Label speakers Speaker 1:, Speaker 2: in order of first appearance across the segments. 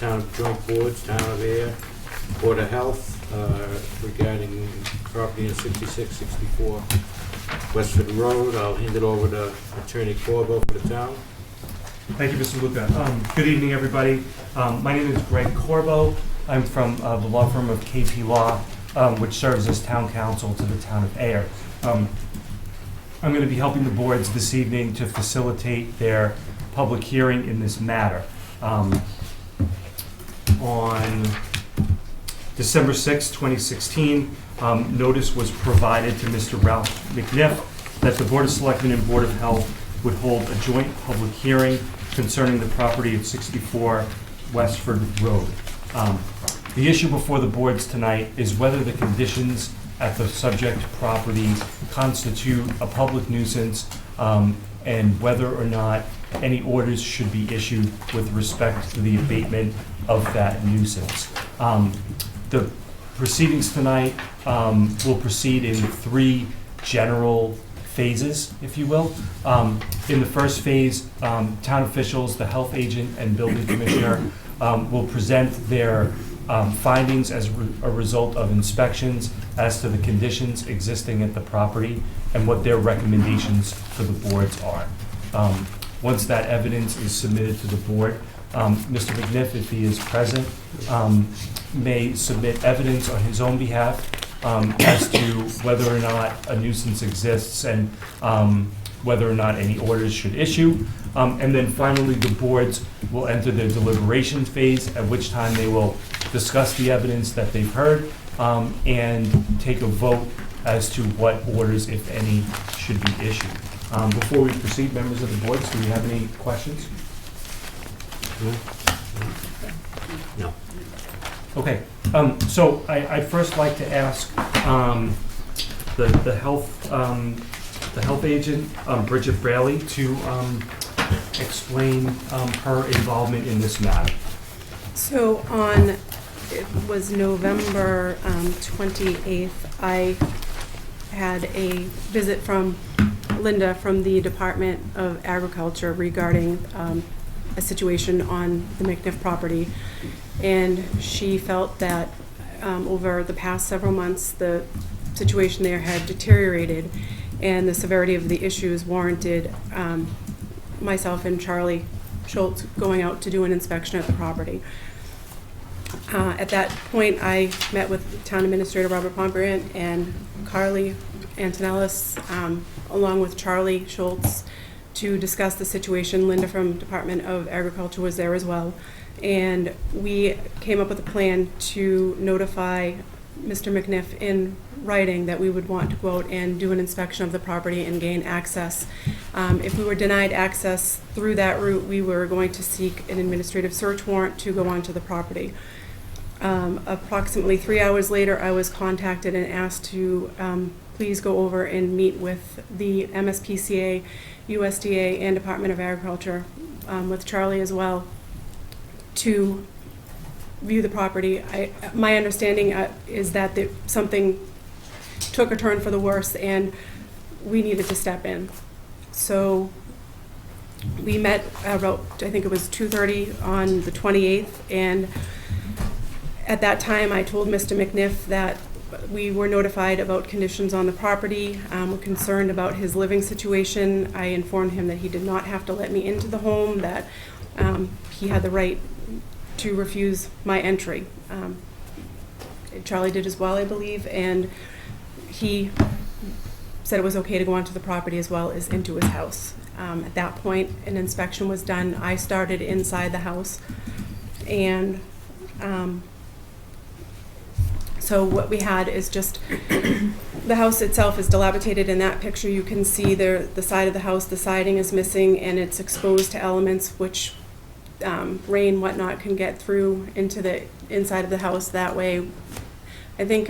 Speaker 1: town joint boards, town of Ayer, Board of Health, regarding property in 6664 Westford Road. I'll hand it over to Attorney Corbo for the town.
Speaker 2: Thank you, Mr. Luca. Good evening, everybody. My name is Greg Corbo. I'm from the law firm of KP Law, which serves as town counsel to the town of Ayer. I'm going to be helping the boards this evening to facilitate their public hearing in this matter. On December 6, 2016, notice was provided to Mr. Ralph McNiff that the Board of Selectmen and Board of Health would hold a joint public hearing concerning the property at 64 Westford Road. The issue before the boards tonight is whether the conditions at the subject property constitute a public nuisance, and whether or not any orders should be issued with respect to the abatement of that nuisance. The proceedings tonight will proceed in 3 general phases, if you will. In the first phase, town officials, the health agent, and building commissioner will present their findings as a result of inspections as to the conditions existing at the property and what their recommendations for the boards are. Once that evidence is submitted to the board, Mr. McNiff, if he is present, may submit evidence on his own behalf as to whether or not a nuisance exists and whether or not any orders should issue. And then finally, the boards will enter their deliberation phase, at which time they will discuss the evidence that they've heard and take a vote as to what orders, if any, should be issued. Before we proceed, members of the boards, do we have any questions?
Speaker 1: No.
Speaker 2: Okay, so I'd first like to ask the health agent, Bridget Braley, to explain her involvement in this matter.
Speaker 3: So it was November 28th, I had a visit from Linda from the Department of Agriculture regarding a situation on the McNiff property, and she felt that over the past several months the situation there had deteriorated and the severity of the issues warranted myself and Charlie Schultz going out to do an inspection at the property. At that point, I met with Town Administrator Robert Pomperant and Carly Antonellis, along with Charlie Schultz, to discuss the situation. Linda from Department of Agriculture was there as well. And we came up with a plan to notify Mr. McNiff in writing that we would want to go out and do an inspection of the property and gain access. If we were denied access through that route, we were going to seek an administrative search warrant to go onto the property. Approximately 3 hours later, I was contacted and asked to please go over and meet with the MSPCA, USDA, and Department of Agriculture, with Charlie as well, to view the property. My understanding is that something took a turn for the worse and we needed to step in. So we met about, I think it was 2:30 on the 28th, and at that time I told Mr. McNiff that we were notified about conditions on the property. We're concerned about his living situation. I informed him that he did not have to let me into the home, that he had the right to refuse my entry. Charlie did as well, I believe, and he said it was okay to go onto the property as well as into his house. At that point, an inspection was done. I started inside the house, and so what we had is just the house itself is dilapidated. In that picture you can see there the side of the house, the siding is missing, and it's exposed to elements which rain, whatnot, can get through into the inside of the house that way. I think,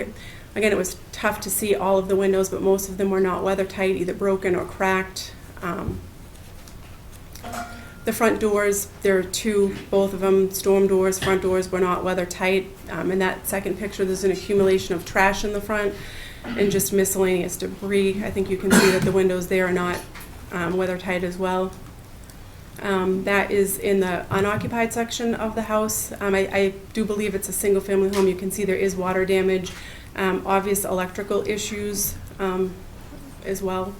Speaker 3: again, it was tough to see all of the windows, but most of them were not weather tight, either broken or cracked. The front doors, there are two, both of them storm doors. Front doors were not weather tight. In that second picture, there's an accumulation of trash in the front and just miscellaneous debris. I think you can see that the windows there are not weather tight as well. That is in the unoccupied section of the house. I do believe it's a single-family home. You can see there is water damage, obvious electrical issues as well.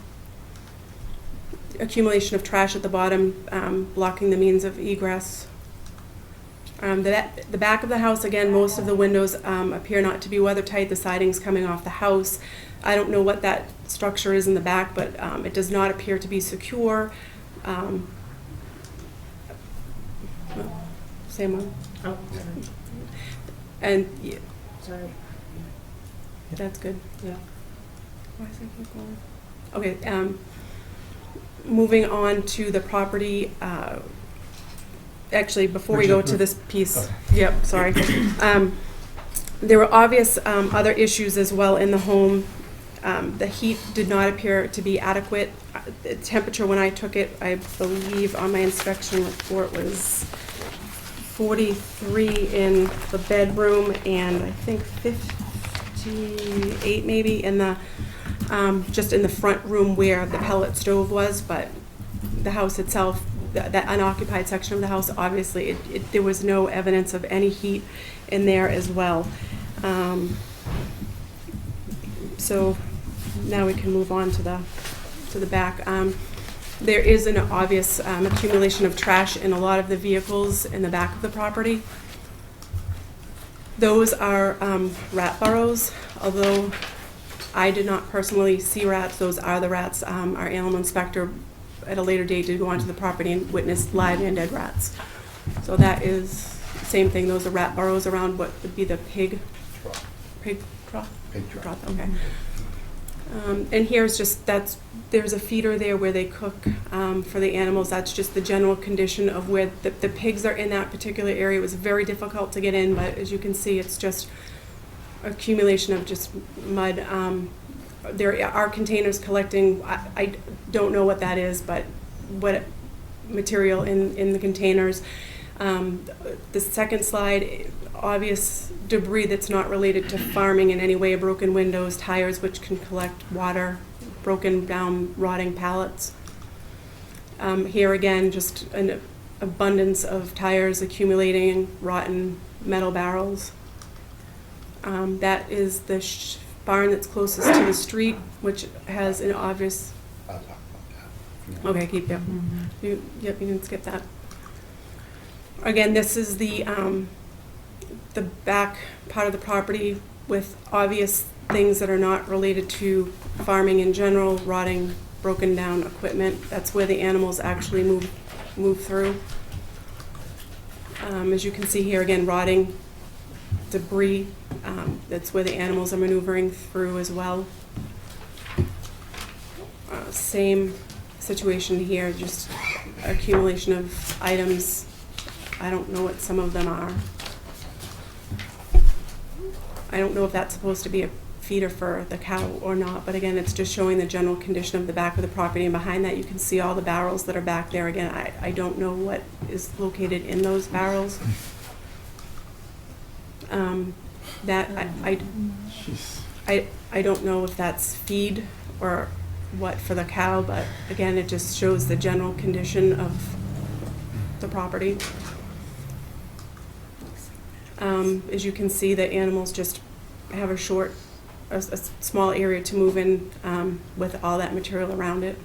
Speaker 3: Accumulation of trash at the bottom, blocking the means of egress. The back of the house, again, most of the windows appear not to be weather tight. The siding's coming off the house. I don't know what that structure is in the back, but it does not appear to be secure. Same one.
Speaker 4: Oh, sorry.
Speaker 3: And yeah,
Speaker 4: Sorry.
Speaker 3: that's good.
Speaker 4: Yeah.
Speaker 3: Why is it keep going? Okay, moving on to the property, actually, before we go to this piece, yep, sorry. There were obvious other issues as well in the home. The heat did not appear to be adequate. The temperature when I took it, I believe on my inspection report was 43 in the bedroom and I think 58 maybe in the, just in the front room where the pellet stove was, but the house itself, that unoccupied section of the house, obviously there was no evidence of any heat in there as well. So now we can move on to the back. There is an obvious accumulation of trash in a lot of the vehicles in the back of the property. Those are rat burrows, although I did not personally see rats. Those are the rats. Our animal inspector at a later date did go onto the property and witnessed live and dead rats. So that is the same thing. Those are rat burrows around what would be the pig trough. Pig trough, okay. And here's just, there's a feeder there where they cook for the animals. That's just the general condition of where the pigs are in that particular area. It was very difficult to get in, but as you can see, it's just accumulation of just mud. There are containers collecting, I don't know what that is, but what material in the containers. The second slide, obvious debris that's not related to farming in any way, broken windows, tires which can collect water, broken down rotting pallets. Here again, just an abundance of tires accumulating, rotten metal barrels. That is the barn that's closest to the street, which has an obvious... Okay, keep it. Yep, you can skip that. Again, this is the back part of the property with obvious things that are not related to farming in general, rotting, broken down equipment. That's where the animals actually move through. As you can see here, again, rotting debris. That's where the animals are maneuvering through as well. Same situation here, just accumulation of items. I don't know what some of them are. I don't know if that's supposed to be a feeder for the cow or not, but again, it's just showing the general condition of the back of the property, and behind that you can see all the barrels that are back there. Again, I don't know what is located in those barrels. That I don't know if that's feed or what for the cow, but again, it just shows the general condition of the property. As you can see, the animals just have a small area to move in with all that material around it.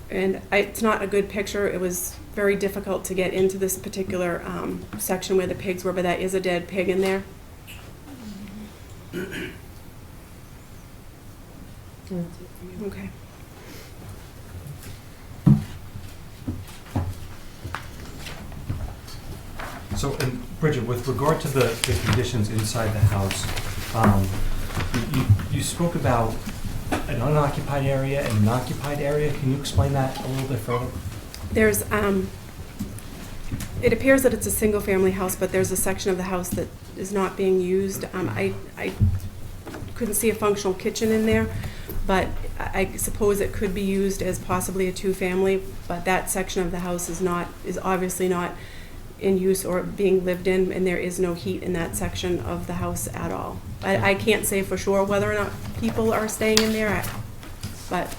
Speaker 3: And it's not a good picture. It was very difficult to get into this particular section where the pigs were, but that is a dead pig in there. Okay.
Speaker 2: So, and Bridget, with regard to the conditions inside the house, you spoke about an unoccupied area and an occupied area. Can you explain that a little bit further?
Speaker 3: There's, it appears that it's a single-family house, but there's a section of the house that is not being used. I couldn't see a functional kitchen in there, but I suppose it could be used as possibly a two-family, but that section of the house is obviously not in use or being lived in, and there is no heat in that section of the house at all. I can't say for sure whether or not people are staying in there, but...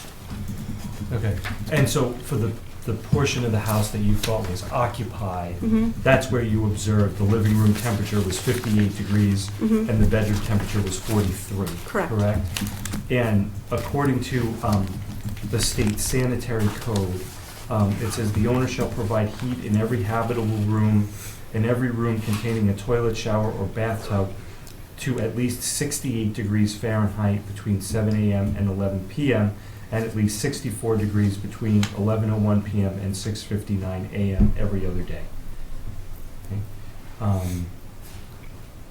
Speaker 2: Okay, and so for the portion of the house that you thought was occupied, that's where you observed the living room temperature was 58 degrees and the bedroom temperature was 43,
Speaker 3: Correct.
Speaker 2: And according to the state sanitary code, it says the owner shall provide heat in every habitable room, in every room containing a toilet, shower, or bathtub to at least 68 degrees Fahrenheit between 7 a.m. and 11 p.m., and at least 64 degrees between 11:01 p.m. and 6:59 a.m. every other day.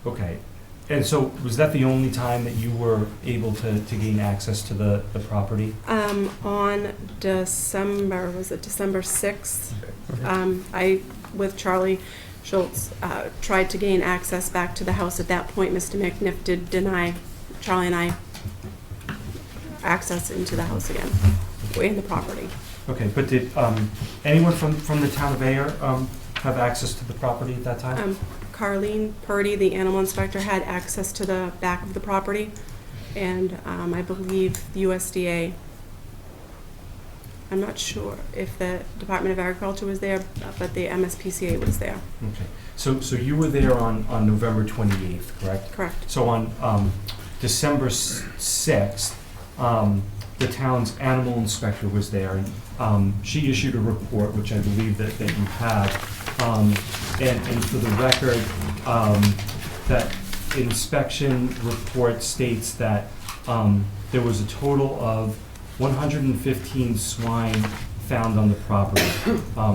Speaker 2: Okay, and so was that the only time that you were able to gain access to the property?
Speaker 3: On December, was it December 6th? I, with Charlie Schultz, tried to gain access back to the house. At that point, Mr. McNiff did deny Charlie and I access into the house again, in the property.
Speaker 2: Okay, but did anyone from the town of Ayer have access to the property at that time?
Speaker 3: Carlene Purdy, the animal inspector, had access to the back of the property, and I believe the USDA, I'm not sure if the Department of Agriculture was there, but the MSPCA was there.
Speaker 2: Okay, so you were there on November 28th, correct?
Speaker 3: Correct.
Speaker 2: So on December 6th, the town's animal inspector was there, and she issued a report, which I believe that you have. And for the record, that inspection report states that there was a total of 115 swine found on the property.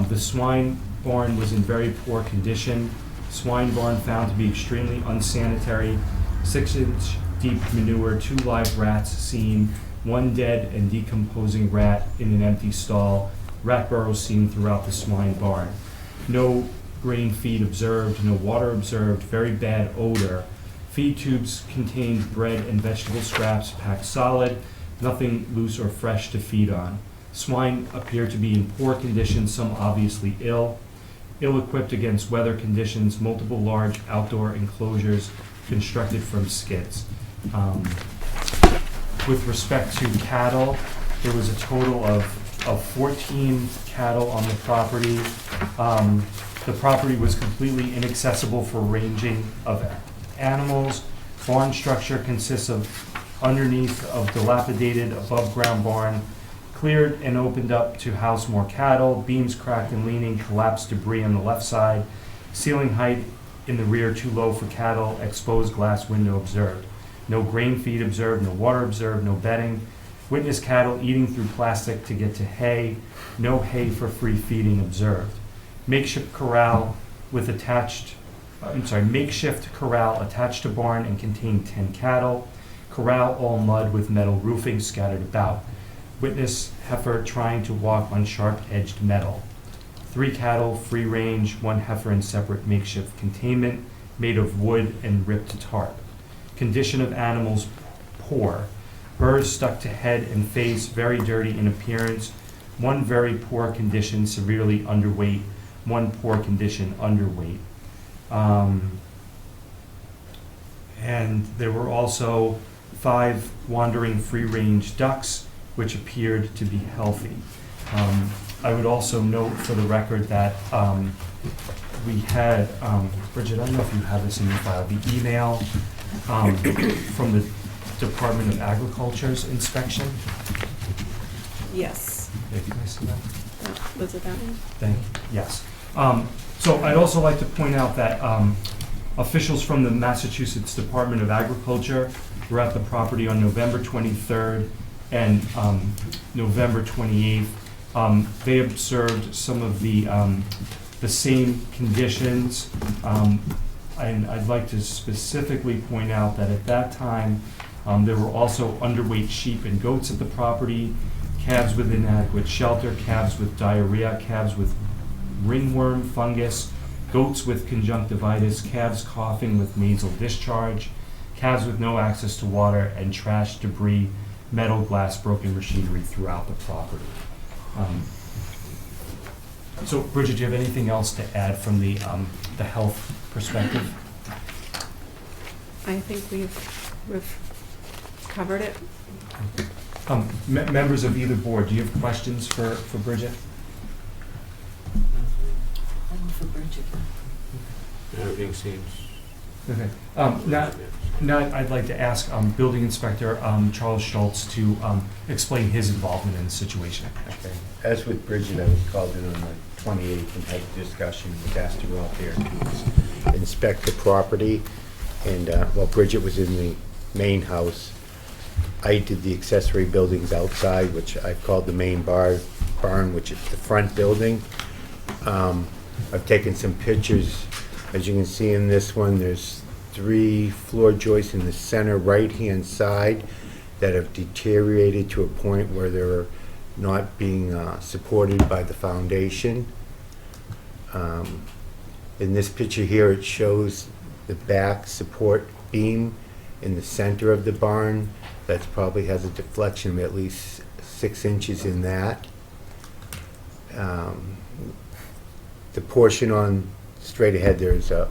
Speaker 2: The swine barn was in very poor condition. Swine barn found to be extremely unsanitary. 6-inch deep manure, 2 live rats seen, 1 dead and decomposing rat in an empty stall, rat burrows seen throughout the swine barn. No grain feed observed, no water observed, very bad odor. Feed tubes contained bread and vegetable scraps packed solid, nothing loose or fresh to feed on. Swine appear to be in poor condition, some obviously ill-equipped against weather conditions, multiple large outdoor enclosures constructed from skids. With respect to cattle, there was a total of 14 cattle on the property. The property was completely inaccessible for ranging of animals. Barn structure consists of underneath of dilapidated above-ground barn, cleared and opened up to house more cattle, beams cracked and leaning, collapsed debris on the left side, ceiling height in the rear too low for cattle, exposed glass window observed. No grain feed observed, no water observed, no bedding. Witness cattle eating through plastic to get to hay, no hay for free feeding observed. Makeshift corral attached to barn and contained 10 cattle. Corral all mud with metal roofing scattered about. Witness heifer trying to walk on sharp-edged metal. 3 cattle, free range, 1 heifer in separate makeshift containment, made of wood and ripped tarp. Condition of animals, poor. Burrs stuck to head and face, very dirty in appearance. 1 very poor condition, severely underweight. 1 poor condition, underweight. And there were also 5 wandering free-range ducks, which appeared to be healthy. I would also note for the record that we had, Bridget, I don't know if you have this in your file, the email from the Department of Agriculture's inspection.
Speaker 3: Yes.
Speaker 2: Yeah, can I see that?
Speaker 3: Was it that one?
Speaker 2: Thank you. Yes. So I'd also like to point out that officials from the Massachusetts Department of Agriculture were at the property on November 23rd and November 28th. They observed some of the same conditions. And I'd like to specifically point out that at that time, there were also underweight sheep and goats at the property, calves with inadequate shelter, calves with diarrhea, calves with ringworm fungus, goats with conjunctivitis, calves coughing with nasal discharge, calves with no access to water, and trash, debris, metal, glass, broken machinery throughout the property. So, Bridget, do you have anything else to add from the health perspective?
Speaker 3: I think we've covered it.
Speaker 2: Members of either board, do you have questions for Bridget?
Speaker 4: I'm for Bridget.
Speaker 1: Everything seems.
Speaker 2: Okay. Now I'd like to ask Building Inspector Charles Schultz to explain his involvement in the situation.
Speaker 5: Okay. As with Bridget, I was called in on the 28th and had a discussion, was asked to go out there to inspect the property. And while Bridget was in the main house, I did the accessory buildings outside, which I've called the main barn, which is the front building. I've taken some pictures. As you can see in this one, there's 3 floor joists in the center right-hand side that have deteriorated to a point where they're not being supported by the foundation. In this picture here, it shows the back support beam in the center of the barn. That probably has a deflection of at least 6 inches in that. The portion on straight ahead, there's an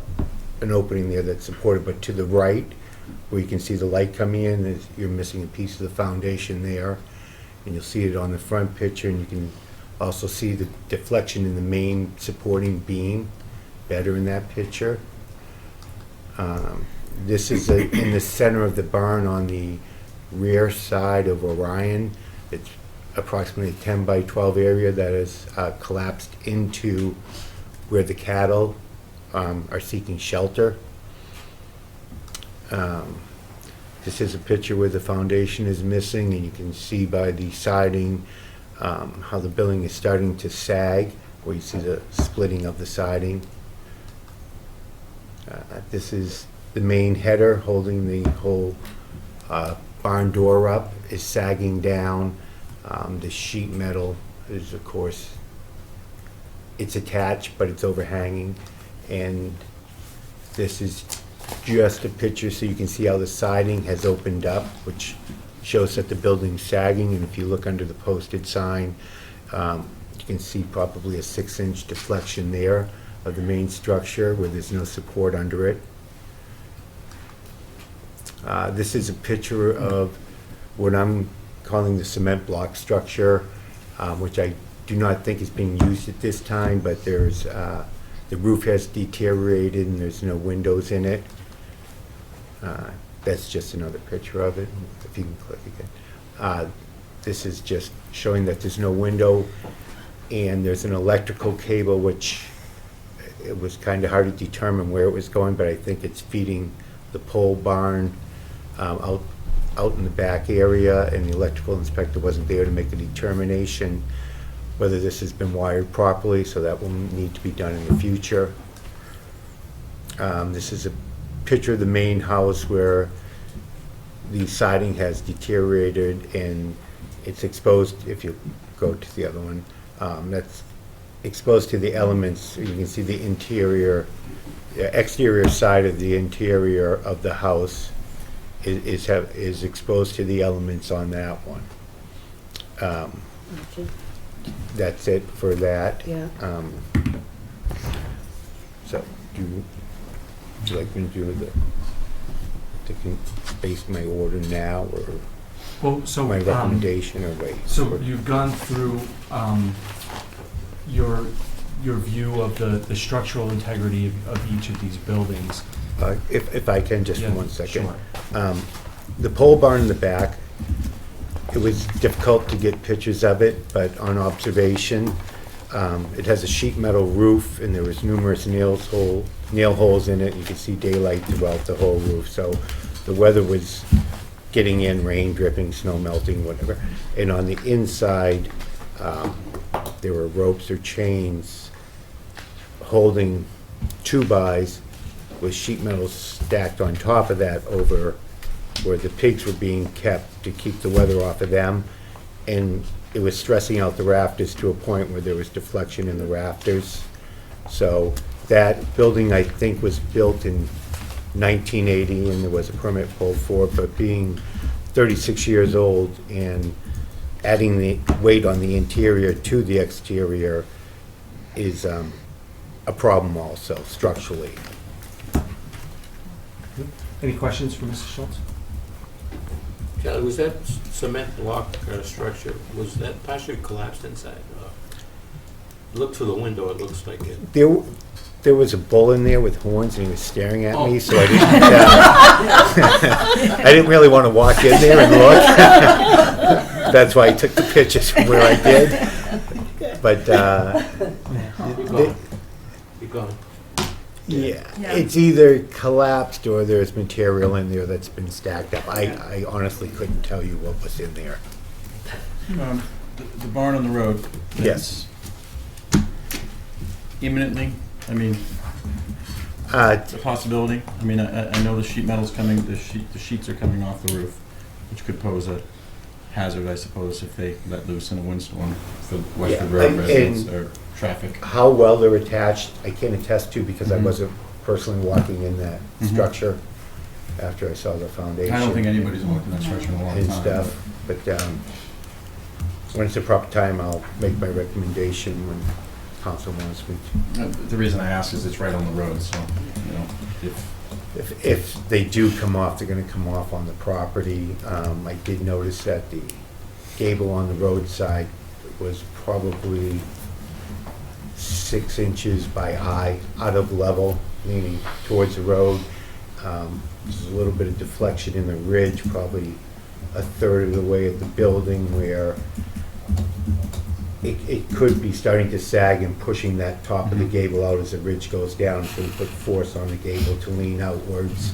Speaker 5: opening there that's supported, but to the right, where you can see the light coming in, you're missing a piece of the foundation there. And you'll see it on the front picture, and you can also see the deflection in the main supporting beam better in that picture. This is in the center of the barn on the rear side of Orion. It's approximately a 10 by 12 area that is collapsed into where the cattle are seeking shelter. This is a picture where the foundation is missing, and you can see by the siding how the building is starting to sag, where you see the splitting of the siding. This is the main header holding the whole barn door up, is sagging down. The sheet metal is, of course, it's attached, but it's overhanging. And this is just a picture so you can see how the siding has opened up, which shows that the building's sagging. And if you look under the posted sign, you can see probably a 6-inch deflection there of the main structure where there's no support under it. This is a picture of what I'm calling the cement block structure, which I do not think is being used at this time, but there's the roof has deteriorated and there's no windows in it. That's just another picture of it, if you can click again. This is just showing that there's no window, and there's an electrical cable, which it was kind of hard to determine where it was going, but I think it's feeding the pole barn out in the back area, and the electrical inspector wasn't there to make a determination whether this has been wired properly, so that will need to be done in the future. This is a picture of the main house where the siding has deteriorated and it's exposed. If you go to the other one, that's exposed to the elements. You can see the exterior side of the interior of the house is exposed to the elements on that one.
Speaker 4: Okay.
Speaker 5: That's it for that.
Speaker 4: Yeah.
Speaker 5: So, would you like me to do base my order now, or
Speaker 2: Well, so
Speaker 5: my recommendation, or wait?
Speaker 2: So you've gone through your view of the structural integrity of each of these buildings.
Speaker 5: If I can, just for
Speaker 2: Yeah,
Speaker 5: 1 second.
Speaker 2: sure.
Speaker 5: The pole barn in the back, it was difficult to get pictures of it, but on observation, it has a sheet metal roof, and there was numerous nail holes in it. You could see daylight throughout the whole roof, so the weather was getting in, rain dripping, snow melting, whatever. And on the inside, there were ropes or chains holding 2-bys with sheet metal stacked on top of that over where the pigs were being kept to keep the weather off of them. And it was stressing out the rafters to a point where there was deflection in the rafters. So that building, I think, was built in 1980, and there was a permit pulled for it, but being 36 years old and adding the weight on the interior to the exterior is a problem also, structurally.
Speaker 2: Any questions for Mrs. Schultz?
Speaker 1: Kelly, was that cement block structure, was that partially collapsed inside? Look through the window, it looks like it.
Speaker 5: There was a bull in there with horns, and he was staring at me,
Speaker 1: Oh.
Speaker 5: so I didn't, I didn't really want to walk in there and look. That's why I took the pictures from where I did. But,
Speaker 1: Keep going. Keep going.
Speaker 5: yeah, it's either collapsed or there's material in there that's been stacked up. I honestly couldn't tell you what was in there.
Speaker 6: The barn on the road.
Speaker 5: Yes.
Speaker 6: Imminently, I mean, it's a possibility. I mean, I know the sheet metal's coming, the sheets are coming off the roof, which could pose a hazard, I suppose, if they let loose in a windstorm for Westford
Speaker 5: Yeah,
Speaker 6: Road
Speaker 5: and-
Speaker 6: residents or traffic.
Speaker 5: How well they're attached, I can't attest to because I
Speaker 6: Mhm.
Speaker 5: wasn't personally walking in that
Speaker 6: Mhm.
Speaker 5: structure after I saw the foundation.
Speaker 6: I don't think anybody's walked in that structure in a long
Speaker 5: And
Speaker 6: time.
Speaker 5: stuff, but when it's the proper time, I'll make my recommendation when council wants me to.
Speaker 6: The reason I ask is it's right on the road, so, you know,
Speaker 5: If they do come off, they're gonna come off on the property. I did notice that the gable on the roadside was probably 6 inches by eye, out of level, leaning towards the road. There's a little bit of deflection in the ridge, probably a third of the way at the building where it could be starting to sag and pushing that top of the gable out as the ridge goes down, so we put force on the gable to lean outwards.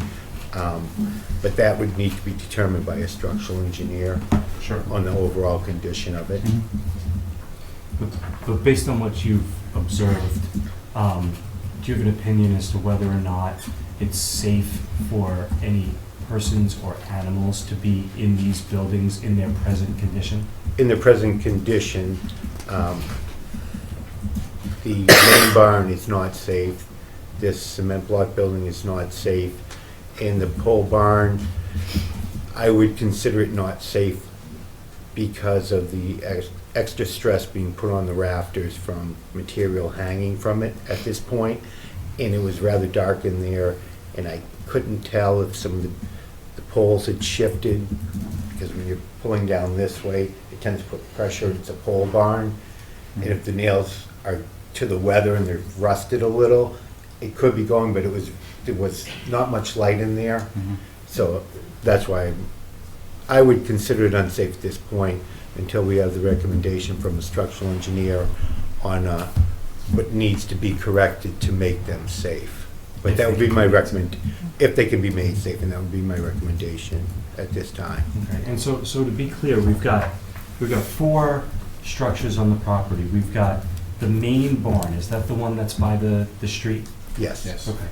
Speaker 5: But that would need to be determined by a structural engineer
Speaker 6: sure.
Speaker 5: on the overall condition of it.
Speaker 2: But based on what you've observed, do you have an opinion as to whether or not it's safe for any persons or animals to be in these buildings in their present condition?
Speaker 5: In the present condition, the main barn is not safe. This cement block building is not safe. And the pole barn, I would consider it not safe because of the extra stress being put on the rafters from material hanging from it at this point. And it was rather dark in there, and I couldn't tell if some of the poles had shifted, because when you're pulling down this way, it tends to put pressure. It's a pole barn. And if the nails are to the weather and they're rusted a little, it could be going, but there was not much light in there. So that's why I would consider it unsafe at this point until we have the recommendation from a structural engineer on what needs to be corrected to make them safe. But that would be my if they can be made safe, and that would be my recommendation at this time.
Speaker 2: Okay, and so to be clear, we've got 4 structures on the property. We've got the main barn, is that the one that's by the street?
Speaker 5: Yes.
Speaker 6: Yes.
Speaker 2: Okay.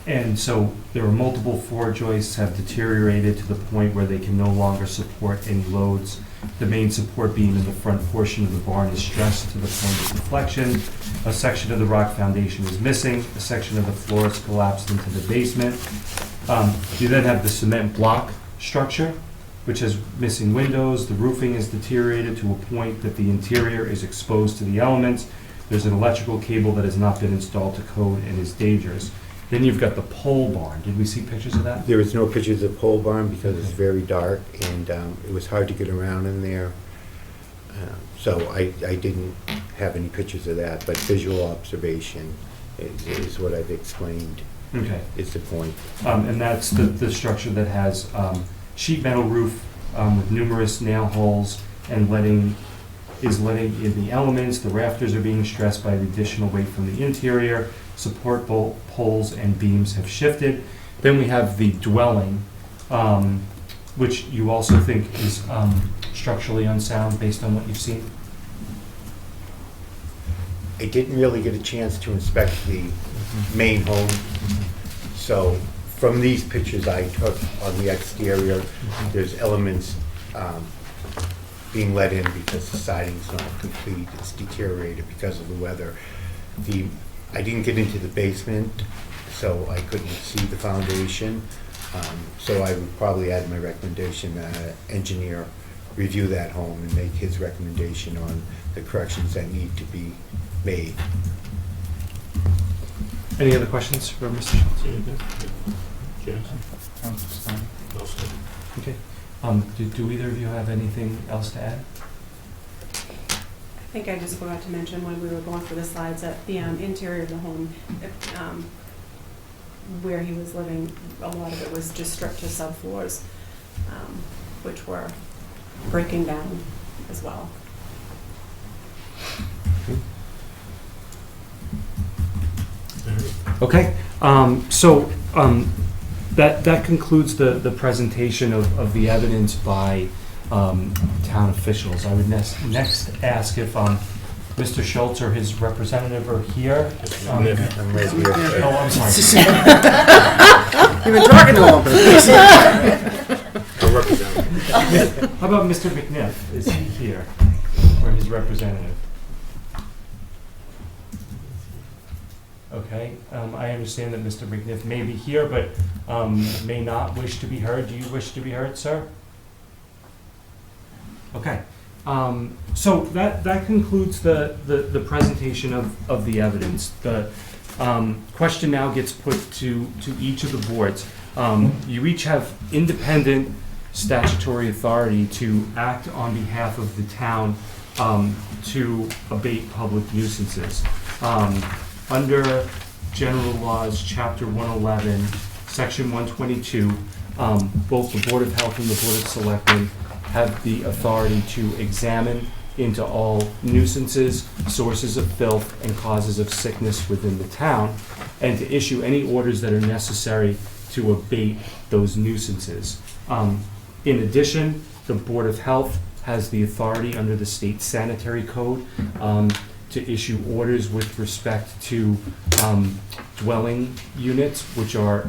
Speaker 2: And so there are multiple floor joists have deteriorated to the point where they can no longer support any loads. The main support beam in the front portion of the barn is stressed to the point of deflection. A section of the rock foundation is missing. A section of the floor is collapsed into the basement. You then have the cement block structure, which has missing windows. The roofing is deteriorated to a point that the interior is exposed to the elements. There's an electrical cable that has not been installed to code and is dangerous. Then you've got the pole barn. Did we see pictures of that?
Speaker 5: There is no pictures of the pole barn because it's very dark, and it was hard to get around in there. So I didn't have any pictures of that, but visual observation is what I've explained
Speaker 2: Okay.
Speaker 5: is the point.
Speaker 2: And that's the structure that has sheet metal roof with numerous nail holes and letting in the elements. The rafters are being stressed by the additional weight from the interior. Support poles and beams have shifted. Then we have the dwelling, which you also think is structurally unsound based on what you've seen?
Speaker 5: I didn't really get a chance to inspect the main home, so from these pictures I took on the exterior, there's elements being let in because the siding's not complete, it's deteriorated because of the weather. I didn't get into the basement, so I couldn't see the foundation, so I would probably add my recommendation that engineer review that home and make his recommendation on the corrections that need to be made.
Speaker 2: Any other questions for Mr. Schultz?
Speaker 1: James?
Speaker 6: Sounds fine.
Speaker 1: No, sir.
Speaker 2: Do either of you have anything else to add?
Speaker 3: I think I just forgot to mention when we were going through the slides that the interior of the home, where he was living, a lot of it was just stripped to subfloors, which were breaking down as well.
Speaker 2: Okay, that concludes the presentation of the evidence by town officials. I would next ask if Mr. Schultz or his representative are here.
Speaker 5: I'm right here.
Speaker 2: Oh, I'm sorry.
Speaker 4: You've been talking to him.
Speaker 1: I'll represent him.
Speaker 2: How about Mr. McNiff? Is he here, or his representative? Okay, I understand that Mr. McNiff may be here, but may not wish to be heard. Do you wish to be heard, sir? Okay, so that concludes the presentation of the evidence. The question now gets put to each of the boards. You each have independent statutory authority to act on behalf of the town to abate public nuisances. Under General Laws, Chapter 111, Section 122, both the Board of Health and the Board of Selectmen have the authority to examine into all nuisances, sources of filth, and causes of sickness within the town, and to issue any orders that are necessary to abate those nuisances. In addition, the Board of Health has the authority under the State Sanitary Code to issue orders with respect to dwelling units, which are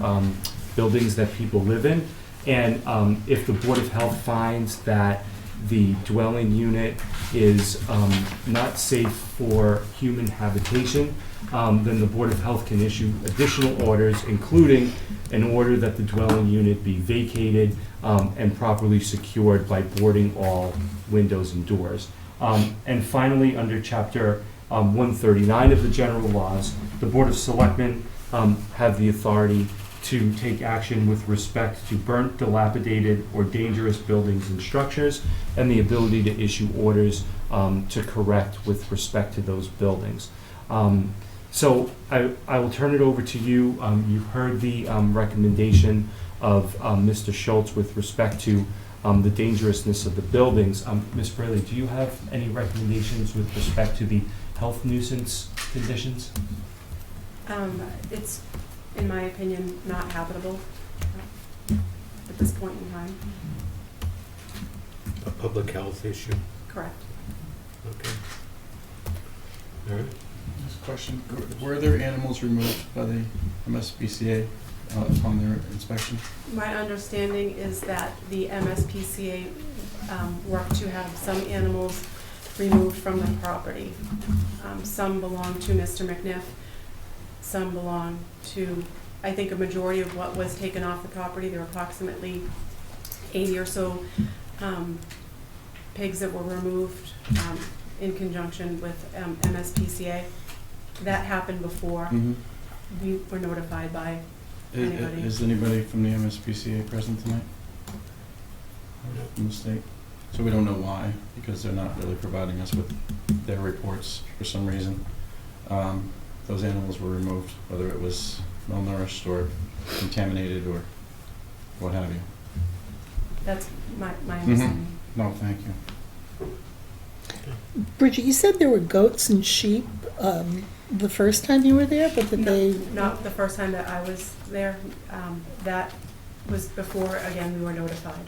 Speaker 2: buildings that people live in. And if the Board of Health finds that the dwelling unit is not safe for human habitation, then the Board of Health can issue additional orders, including an order that the dwelling unit be vacated and properly secured by boarding all windows and doors. And finally, under Chapter 139 of the General Laws, the Board of Selectmen have the authority to take action with respect to burnt, dilapidated, or dangerous buildings and structures, and the ability to issue orders to correct with respect to those buildings. So I will turn it over to you. You've heard the recommendation of Mr. Schultz with respect to the dangerousness of the buildings. Ms. Braley, do you have any recommendations with respect to the health nuisance conditions?
Speaker 3: It's, in my opinion, not habitable at this point in time.
Speaker 1: A public health issue.
Speaker 3: Correct.
Speaker 1: Okay. All right.
Speaker 6: Just a question, were there animals removed by the MSPCA upon their inspection?
Speaker 3: My understanding is that the MSPCA worked to have some animals removed from the property. Some belong to Mr. McNiff, some belong to, I think, a majority of what was taken off the property. There were approximately 80 or so pigs that were removed in conjunction with MSPCA. That happened before we were notified by anybody.
Speaker 6: Is anybody from the MSPCA present tonight? From the state? So we don't know why, because they're not really providing us with their reports for some reason. Those animals were removed, whether it was malnourished or contaminated or what have you.
Speaker 3: That's my understanding.
Speaker 6: No, thank you.
Speaker 4: Bridget, you said there were goats and sheep the first time you were there, but that they...
Speaker 3: Not the first time that I was there. That was before, again, we were notified.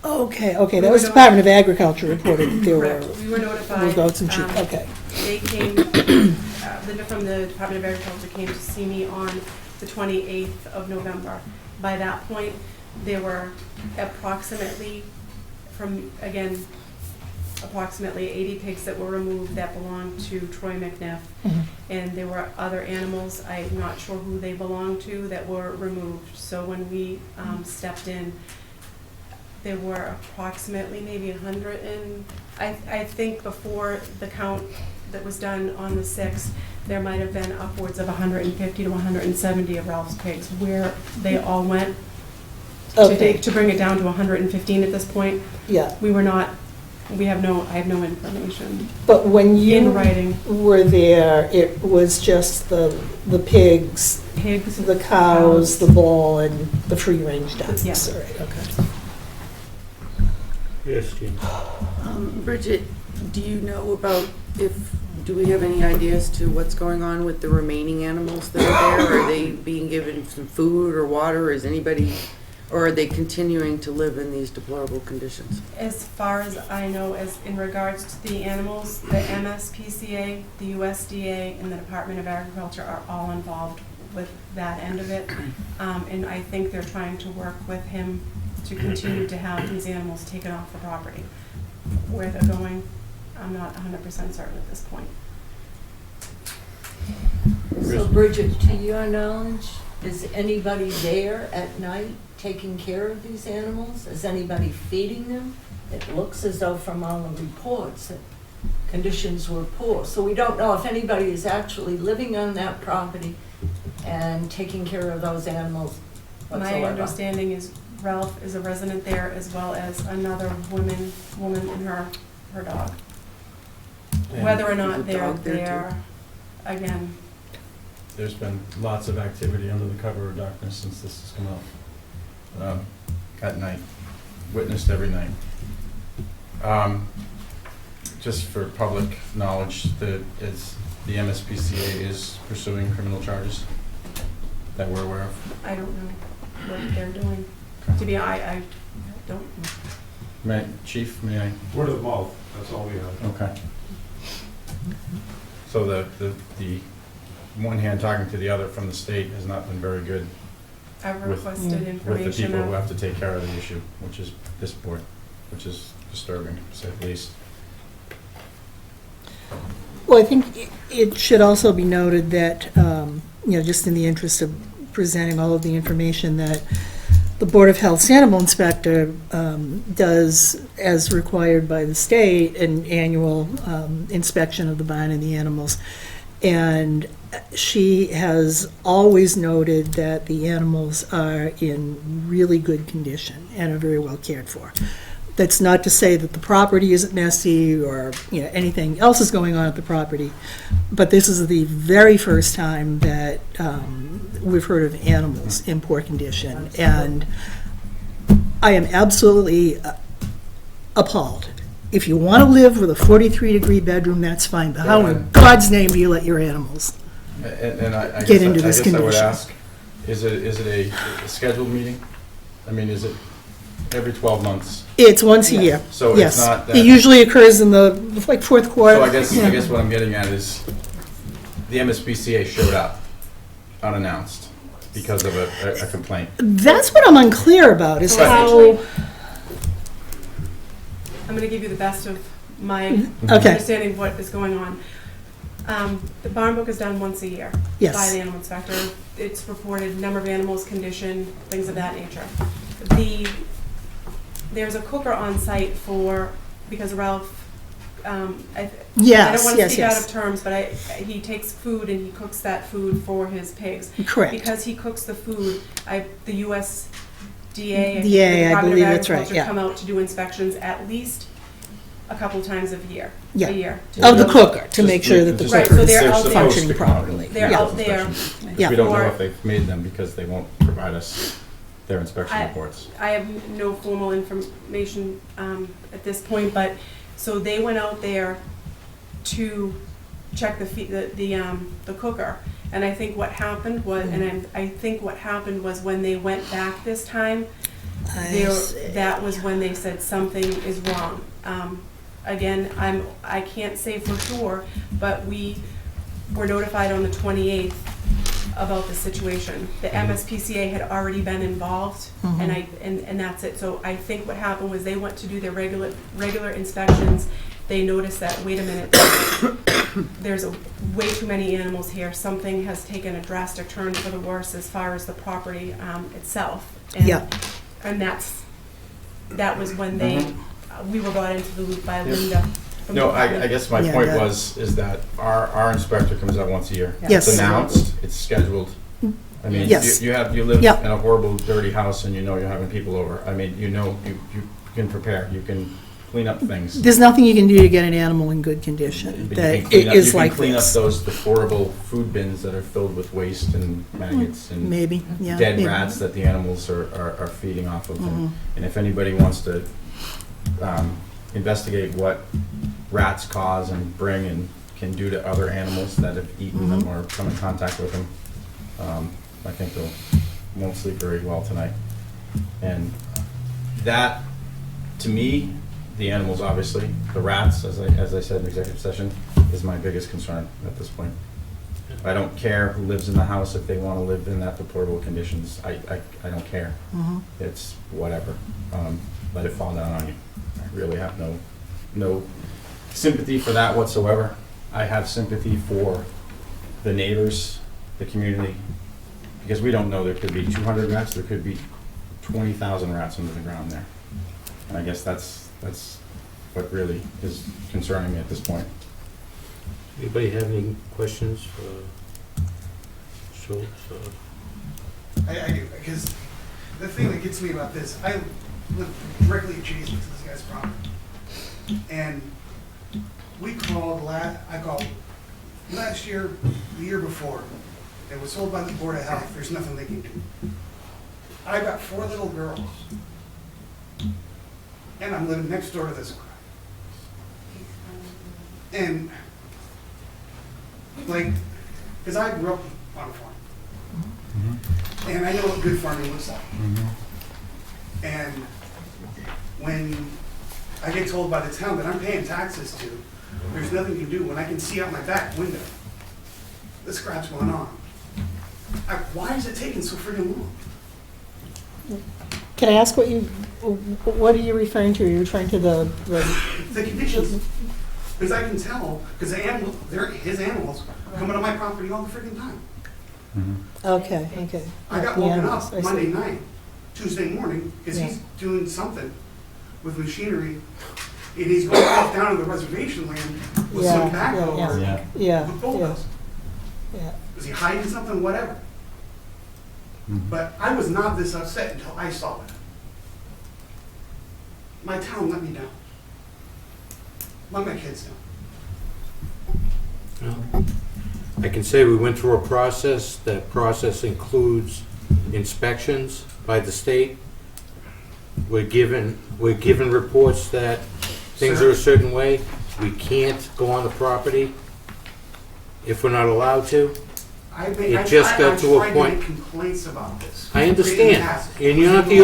Speaker 4: Okay, that was Department of Agriculture reported that there
Speaker 3: Correct.
Speaker 4: were
Speaker 3: We were notified.
Speaker 4: goats and sheep, okay.
Speaker 3: They came, Linda from the Department of Agriculture came to see me on the 28th of November. By that point, there were approximately 80 pigs that were removed that belonged to Troy McNiff. And there were other animals, I'm not sure who they belonged to, that were removed. So when we stepped in, there were approximately maybe 100 and I think before the count that was done on the 6th, there might have been upwards of 150 to 170 of Ralph's pigs. Where they all went,
Speaker 4: Okay.
Speaker 3: to bring it down to 115 at this point.
Speaker 4: Yeah,
Speaker 3: I have no information
Speaker 4: but when you
Speaker 3: in writing.
Speaker 4: were there, it was just the pigs,
Speaker 3: Pigs,
Speaker 4: the cows, the bull, and the free-range ducks?
Speaker 3: Yeah.
Speaker 4: All right, okay.
Speaker 1: Yes, Jean.
Speaker 7: Bridget, do you know about do we have any idea as to what's going on with the remaining animals that are there? Are they being given some food or water? Or are they continuing to live in these deplorable conditions?
Speaker 3: As far as I know, as in regards to the animals, the MSPCA, the USDA, and the Department of Agriculture are all involved with that end of it. And I think they're trying to work with him to continue to have these animals taken off the property. Where they're going, I'm not 100% certain at this point.
Speaker 8: So Bridget, to your knowledge, is anybody there at night taking care of these animals? Is anybody feeding them? It looks as though from all the reports that conditions were poor. So we don't know if anybody is actually living on that property and taking care of those animals whatsoever.
Speaker 3: My understanding is Ralph is a resident there, as well as another woman and her dog.
Speaker 1: And
Speaker 3: Whether or
Speaker 7: There's
Speaker 3: not
Speaker 7: a
Speaker 3: they're
Speaker 7: dog there, too.
Speaker 3: there, again,
Speaker 6: There's been lots of activity under the cover of darkness since this has come out. At night, witnessed every night. Just for public knowledge, the MSPCA is pursuing criminal charges that we're aware of.
Speaker 3: I don't know what they're doing. To be, I don't.
Speaker 6: Chief, may I?
Speaker 9: Word of mouth, that's all we have.
Speaker 6: Okay. So the one hand talking to the other from the state has not been very good
Speaker 3: I've
Speaker 6: With-
Speaker 3: requested
Speaker 6: with the
Speaker 3: information
Speaker 6: people who
Speaker 3: of,
Speaker 6: have to take care of the issue, which is this board, which is disturbing, to say the least.
Speaker 4: Well, I think it should also be noted that, just in the interest of presenting all of the information that the Board of Health's animal inspector does, as required by the state, an annual inspection of the barn and the animals. And she has always noted that the animals are in really good condition and are very well cared for. That's not to say that the property isn't messy or, anything else is going on at the property, but this is the very first time that we've heard of animals in poor condition. And I am absolutely appalled. If you want to live with a 43-degree bedroom, that's fine, but how in God's name do you let your animals?
Speaker 6: And I
Speaker 4: Get into this
Speaker 6: I would
Speaker 4: condition.
Speaker 6: ask, is it a scheduled meeting? I mean, is it every 12 months?
Speaker 4: It's once a year,
Speaker 6: So
Speaker 4: yes.
Speaker 6: it's not that.
Speaker 4: It usually occurs in the, fourth quarter.
Speaker 6: So I guess
Speaker 4: Yeah.
Speaker 6: what I'm getting at is the MSPCA showed up unannounced because of a complaint.
Speaker 4: That's what I'm unclear about, is
Speaker 3: So
Speaker 4: how,
Speaker 3: essentially- I'm gonna give you the best of my
Speaker 4: okay,
Speaker 3: understanding of what is going on. The barn book is done once a year by
Speaker 4: yes,
Speaker 3: the animal inspector. It's reported number of animals, condition, things of that nature. There's a cooker on site because Ralph, I don't
Speaker 4: yes,
Speaker 3: want to
Speaker 4: yes,
Speaker 3: speak out of
Speaker 4: yes,
Speaker 3: terms, but he takes food and he cooks that food for his pigs.
Speaker 4: correct.
Speaker 3: Because he cooks the food, the USDA,
Speaker 4: Yeah,
Speaker 3: the
Speaker 4: I
Speaker 3: Department
Speaker 4: believe
Speaker 3: of
Speaker 4: that's right,
Speaker 3: Agriculture
Speaker 4: yeah.
Speaker 3: come out to do inspections at least a couple times a year.
Speaker 4: Yeah.
Speaker 3: A year.
Speaker 4: Of the cooker, to make sure that the
Speaker 6: Just-
Speaker 3: Right,
Speaker 4: cooker
Speaker 3: so
Speaker 4: is
Speaker 3: they're out there.
Speaker 4: functioning properly.
Speaker 3: They're
Speaker 4: Yeah.
Speaker 3: out there.
Speaker 4: Yeah.
Speaker 6: We don't know
Speaker 3: Or-
Speaker 6: if they've made them because they won't provide us their inspection reports.
Speaker 3: I have no formal information at this point, but, so they went out there to check the cooker. And I think what happened was, I think what happened was when they went back this time,
Speaker 4: I see.
Speaker 3: that was when they said something is wrong. Again, I can't say for sure, but we were notified on the 28th about the situation. The MSPCA had already been involved, and that's it. So I think what happened was they went to do their regular inspections. They noticed that, wait a minute, there's way too many animals here. Something has taken a drastic turn for the worse as far as the property itself. And,
Speaker 4: Yeah.
Speaker 3: And that was when we were brought into the loop by Linda. from the
Speaker 6: No, I
Speaker 3: department.
Speaker 6: guess my
Speaker 4: Yeah,
Speaker 6: point
Speaker 4: that-
Speaker 6: is that our inspector comes out once a year.
Speaker 4: Yes.
Speaker 6: It's announced, it's scheduled, I mean,
Speaker 4: Yes.
Speaker 6: you live
Speaker 4: Yep.
Speaker 6: in a horrible, dirty house and you know you're having people over. I mean, you can prepare, you can clean up things.
Speaker 4: There's nothing you can do to get an animal in good condition
Speaker 6: But
Speaker 4: that
Speaker 6: you can clean up-
Speaker 4: is like
Speaker 6: You can clean up
Speaker 4: this.
Speaker 6: those deplorable food bins that are filled with waste and maggots and
Speaker 4: Maybe, yeah.
Speaker 6: dead
Speaker 4: maybe.
Speaker 6: rats that the animals are feeding off of.
Speaker 4: Mhm.
Speaker 6: And if anybody wants to investigate what rats cause and bring and can do to other animals that have eaten them or come in contact with them, I think they won't sleep very well tonight. And that, to me, the animals, obviously, the rats, as I said in executive session, is my biggest concern at this point. I don't care who lives in the house if they want to live in that deplorable conditions. I don't care.
Speaker 4: Mhm.
Speaker 6: It's whatever. Let it fall down on you. I really have no sympathy for that whatsoever. I have sympathy for the neighbors, the community, because we don't know, there could be 200 rats, there could be 20,000 rats under the ground there. And I guess that's what really is concerning me at this point.
Speaker 1: Anybody have any questions for Schultz?
Speaker 10: I do, because the thing that gets me about this, I live directly adjacent to this guy's property. And I called last year, the year before. It was sold by the Board of Health, there's nothing they can do. I got 4 little girls. And I'm living next door to this guy. And, like, because I grew up on a farm. And I know what good farming looks like. And when I get told by the town that I'm paying taxes to, there's nothing you can do when I can see out my back window, this crap's going on. Why is it taking so freaking long?
Speaker 4: Can I ask what are you referring to? Are you referring to the
Speaker 10: The conditions, because I can tell, because his animals coming on my property all the freaking time.
Speaker 4: okay.
Speaker 10: I got
Speaker 4: The
Speaker 10: woken
Speaker 4: animals,
Speaker 10: up
Speaker 4: I see.
Speaker 10: Monday night, Tuesday morning, because
Speaker 4: Yeah.
Speaker 10: he's doing something with machinery, and he's going off down to the reservation land with
Speaker 4: Yeah,
Speaker 10: some backhoe
Speaker 4: yeah,
Speaker 10: or
Speaker 4: Yeah,
Speaker 10: with bulldozers.
Speaker 4: yeah.
Speaker 10: Was he hiding something, whatever? But I was not this upset until I saw it. My town let me down. Let my kids down.
Speaker 1: I can say we went through a process. That process includes inspections by the state. We're given reports that things are a certain way. We can't go on the property if we're not allowed to. It just got to a
Speaker 10: I tried
Speaker 1: point-
Speaker 10: to make complaints about this.
Speaker 1: I understand, and you're not the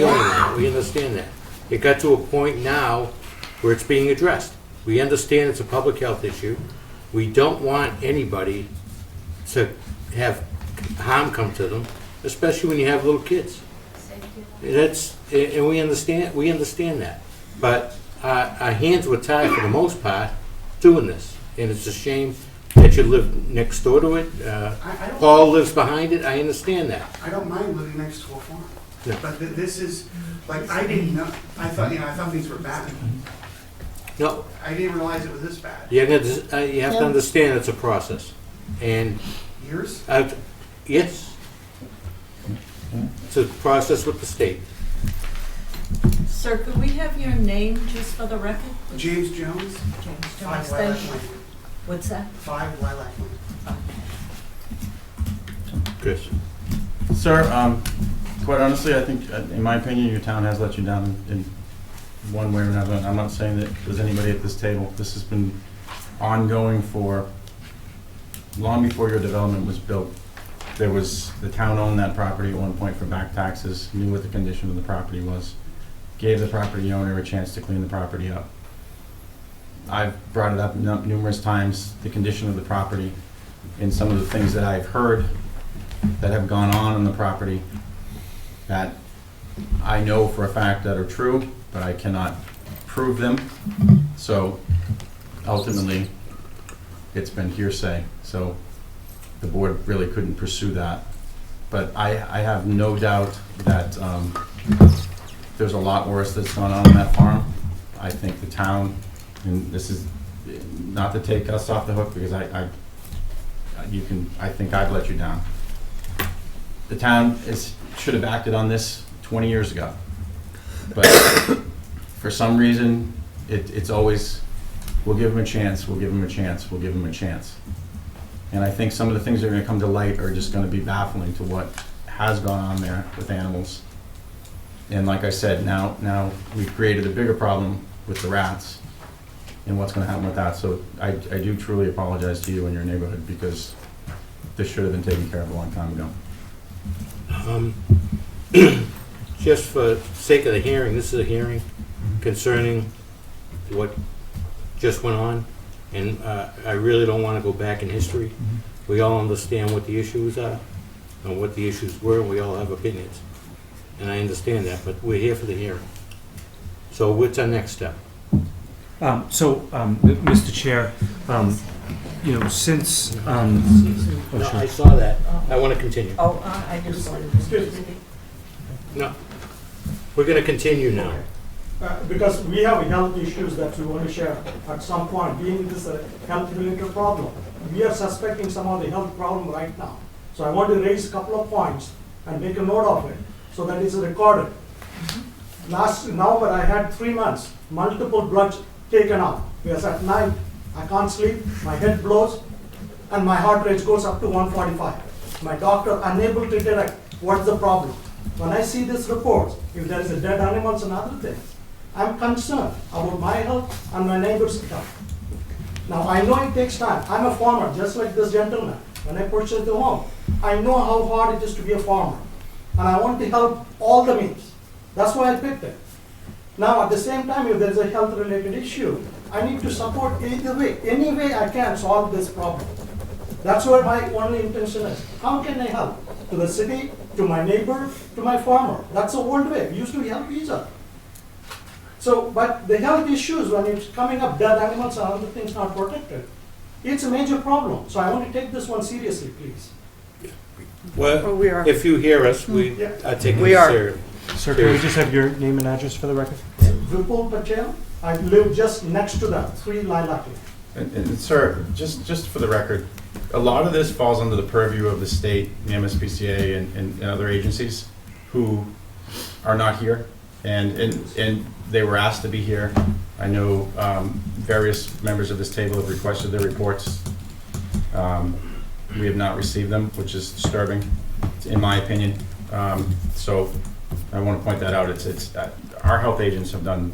Speaker 1: only one. We understand that. It got to a point now where it's being addressed. We understand it's a public health issue. We don't want anybody to have harm come to them, especially when you have little kids. And we understand that. But our hands were tied for the most part doing this, and it's a shame that you live next door to it. Paul lives behind it. I understand that.
Speaker 10: I don't mind living next to a farm.
Speaker 1: Yeah.
Speaker 10: But this is, like, I didn't know, I thought things were bad.
Speaker 1: No,
Speaker 10: I didn't realize it was this bad.
Speaker 1: you have to understand it's a process, and
Speaker 10: Years?
Speaker 1: yes, it's a process with the state.
Speaker 8: Sir, could we have your name just for the record?
Speaker 10: James Jones,
Speaker 8: James
Speaker 10: 5
Speaker 8: Jones,
Speaker 10: Lilac
Speaker 8: thank you.
Speaker 10: Lane.
Speaker 8: What's that?
Speaker 10: 5 Lilac Lane.
Speaker 1: Chris?
Speaker 6: Sir, quite honestly, I think, in my opinion, your town has let you down in one way or another. I'm not saying that there's anybody at this table. This has been ongoing for long before your development was built. The town owned that property at one point for back taxes, knew what the condition of the property was, gave the property owner a chance to clean the property up. I've brought it up numerous times, the condition of the property, and some of the things that I've heard that have gone on the property that I know for a fact that are true, but I cannot prove them. So ultimately, it's been hearsay. So the board really couldn't pursue that. But I have no doubt that there's a lot worse that's gone on that farm. I think the town, and this is not to take us off the hook, because I think I've let you down. the town should have acted on this 20 years ago. But for some reason, it's always, we'll give them a chance, we'll give them a chance, we'll give them a chance. And I think some of the things that are gonna come to light are just gonna be baffling to what has gone on there with animals. And like I said, now we've created a bigger problem with the rats and what's gonna happen with that. So I do truly apologize to you and your neighborhood, because this should have been taken care of a long time ago.
Speaker 1: Just for sake of the hearing, this is a hearing concerning what just went on, and I really don't want to go back in history. We all understand what the issues are and what the issues were, and we all have opinions. And I understand that, but we're here for the hearing. So what's our next step?
Speaker 2: Mr. Chair, since,
Speaker 1: No, I saw that. I want to continue.
Speaker 8: Oh, I just wanted to.
Speaker 1: No, we're going to continue now.
Speaker 11: Because we have health issues that we want to share at some point, being this a health-related problem. We are suspecting some of the health problem right now. So I want to raise a couple of points and make a note of it, so that it's recorded. Last November, I had 3 months, multiple bloods taken off, because at night, I can't sleep, my head blows, and my heart rate goes up to 145. My doctor unable to detect what's the problem. When I see this report, if there is a dead animals and other things, I'm concerned about my health and my neighbor's health. Now, I know it takes time. I'm a farmer, just like this gentleman. When I purchased the home, I know how hard it is to be a farmer. And I want to help all the means. That's why I picked it. Now, at the same time, if there's a health-related issue, I need to support either way. Any way I can solve this problem. That's what my only intention is. How can I help? To the city, to my neighbor, to my farmer. That's the old way. We used to help each other. So, but the health issues, when it's coming up, dead animals and other things not protected, it's a major problem. So I want to take this one seriously, please.
Speaker 1: Well,
Speaker 7: we are.
Speaker 1: if you hear us, we
Speaker 11: Yeah.
Speaker 1: are taking
Speaker 7: We
Speaker 1: it
Speaker 7: are.
Speaker 1: serious.
Speaker 2: sir, can we just have your name and address for the record?
Speaker 11: Vipul Patel, I live just next to that, 3 Lilac Lane.
Speaker 6: And sir, just for the record, a lot of this falls under the purview of the state, the MSPCA, and other agencies who are not here, and they were asked to be here. I know various members of this table have requested their reports. We have not received them, which is disturbing, in my opinion. So I want to point that out. It's our health agents have done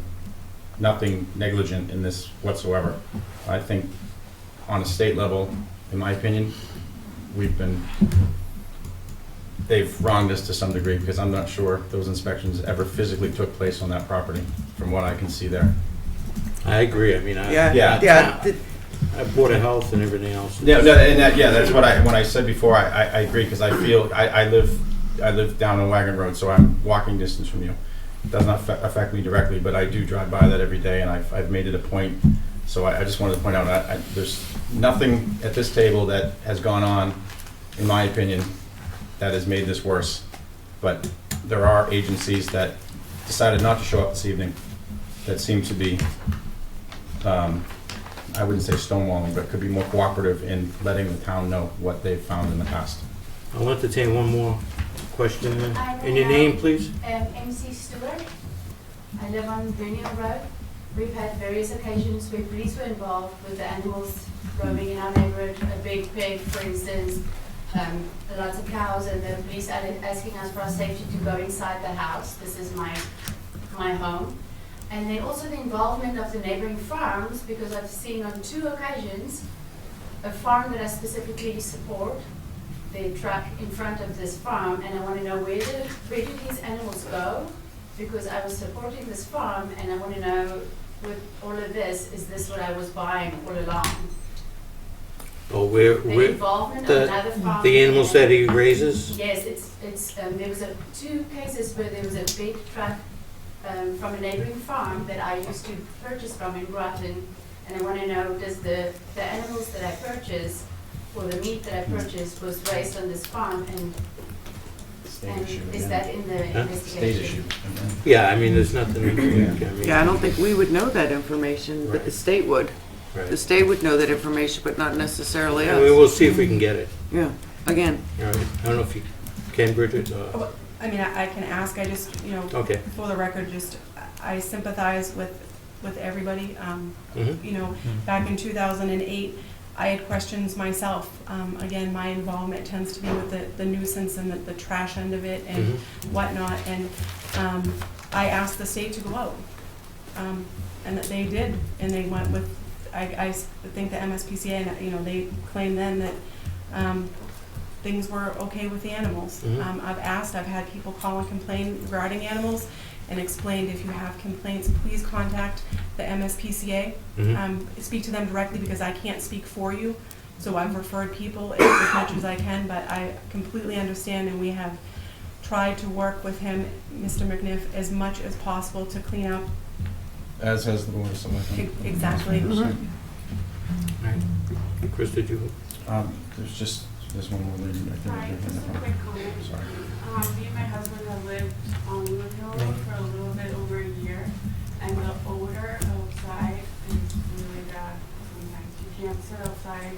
Speaker 6: nothing negligent in this whatsoever. I think on a state level, in my opinion, they've wronged us to some degree, because I'm not sure those inspections ever physically took place on that property, from what I can see there.
Speaker 1: I agree. I mean,
Speaker 7: Yeah.
Speaker 1: I Board of Health and everything else.
Speaker 6: Yeah, no, and that's what when I said before, I agree, because I feel, I live down on Wagon Road, so I'm walking distance from you. It does not affect me directly, but I do drive by that every day, and I've made it a point. So I just wanted to point out, there's nothing at this table that has gone on, in my opinion, that has made this worse. But there are agencies that decided not to show up this evening that seem to be, I wouldn't say stonewalling, but could be more cooperative in letting the town know what they've found in the past.
Speaker 1: I'll entertain one more question.
Speaker 12: I
Speaker 1: And your name, please?
Speaker 12: MC Stewart. I live on Vernier Road. We've had various occasions where police were involved with the animals roaming in our neighborhood. A big pig, for instance, lots of cows, and the police are asking us for our safety to go inside the house. This is my home. And then also the involvement of the neighboring farms, because I've seen on 2 occasions a farm that I specifically support, the truck in front of this farm, and I want to know where do these animals go? Because I was supporting this farm, and I want to know, with all of this, is this what I was buying all along?
Speaker 1: Oh, where,
Speaker 12: The involvement of another farm.
Speaker 1: the animals that he raises?
Speaker 12: Yes, there was 2 cases where there was a big truck from a neighboring farm that I used to purchase from in Groton, and I want to know, does the animals that I purchased, or the meat that I purchased, was raised on this farm, and is that in the investigation?
Speaker 6: State issue.
Speaker 1: Yeah, I mean, there's nothing. I mean,
Speaker 7: Yeah, I don't think we would know that information, but the state would.
Speaker 1: right.
Speaker 7: The state would know that information, but not necessarily
Speaker 1: I mean,
Speaker 7: us.
Speaker 1: we'll see if we can get it.
Speaker 7: Yeah, again,
Speaker 1: All right. I don't know if you, Can Bridget?
Speaker 3: I mean, I can ask, I just,
Speaker 1: Okay.
Speaker 3: for the record, I sympathize with everybody.
Speaker 1: Mhm.
Speaker 3: Back in 2008, I had questions myself. Again, my involvement tends to be with the nuisance and the trash end of it and whatnot. And I asked the state to go out, and that they did. And they went with, I think the MSPCA, and they claimed then that things were okay with the animals. I've had people call and complain regarding animals, and explained if you have complaints, please contact the MSPCA. Speak to them directly because I can't speak for you. So I've referred people as much as I can, but I completely understand, and we have tried to work with him, Mr. McNiff, as much as possible to clean up.
Speaker 6: As has the Board of Selectmen.
Speaker 3: Exactly.
Speaker 1: Chris, did you?
Speaker 6: There's one more lady right there.
Speaker 12: Hi, just a quick comment.
Speaker 6: Sorry.
Speaker 12: Me and my husband have lived on Woodhill Road for a little bit over a year, and the odor outside is really bad sometimes. You can't sit outside,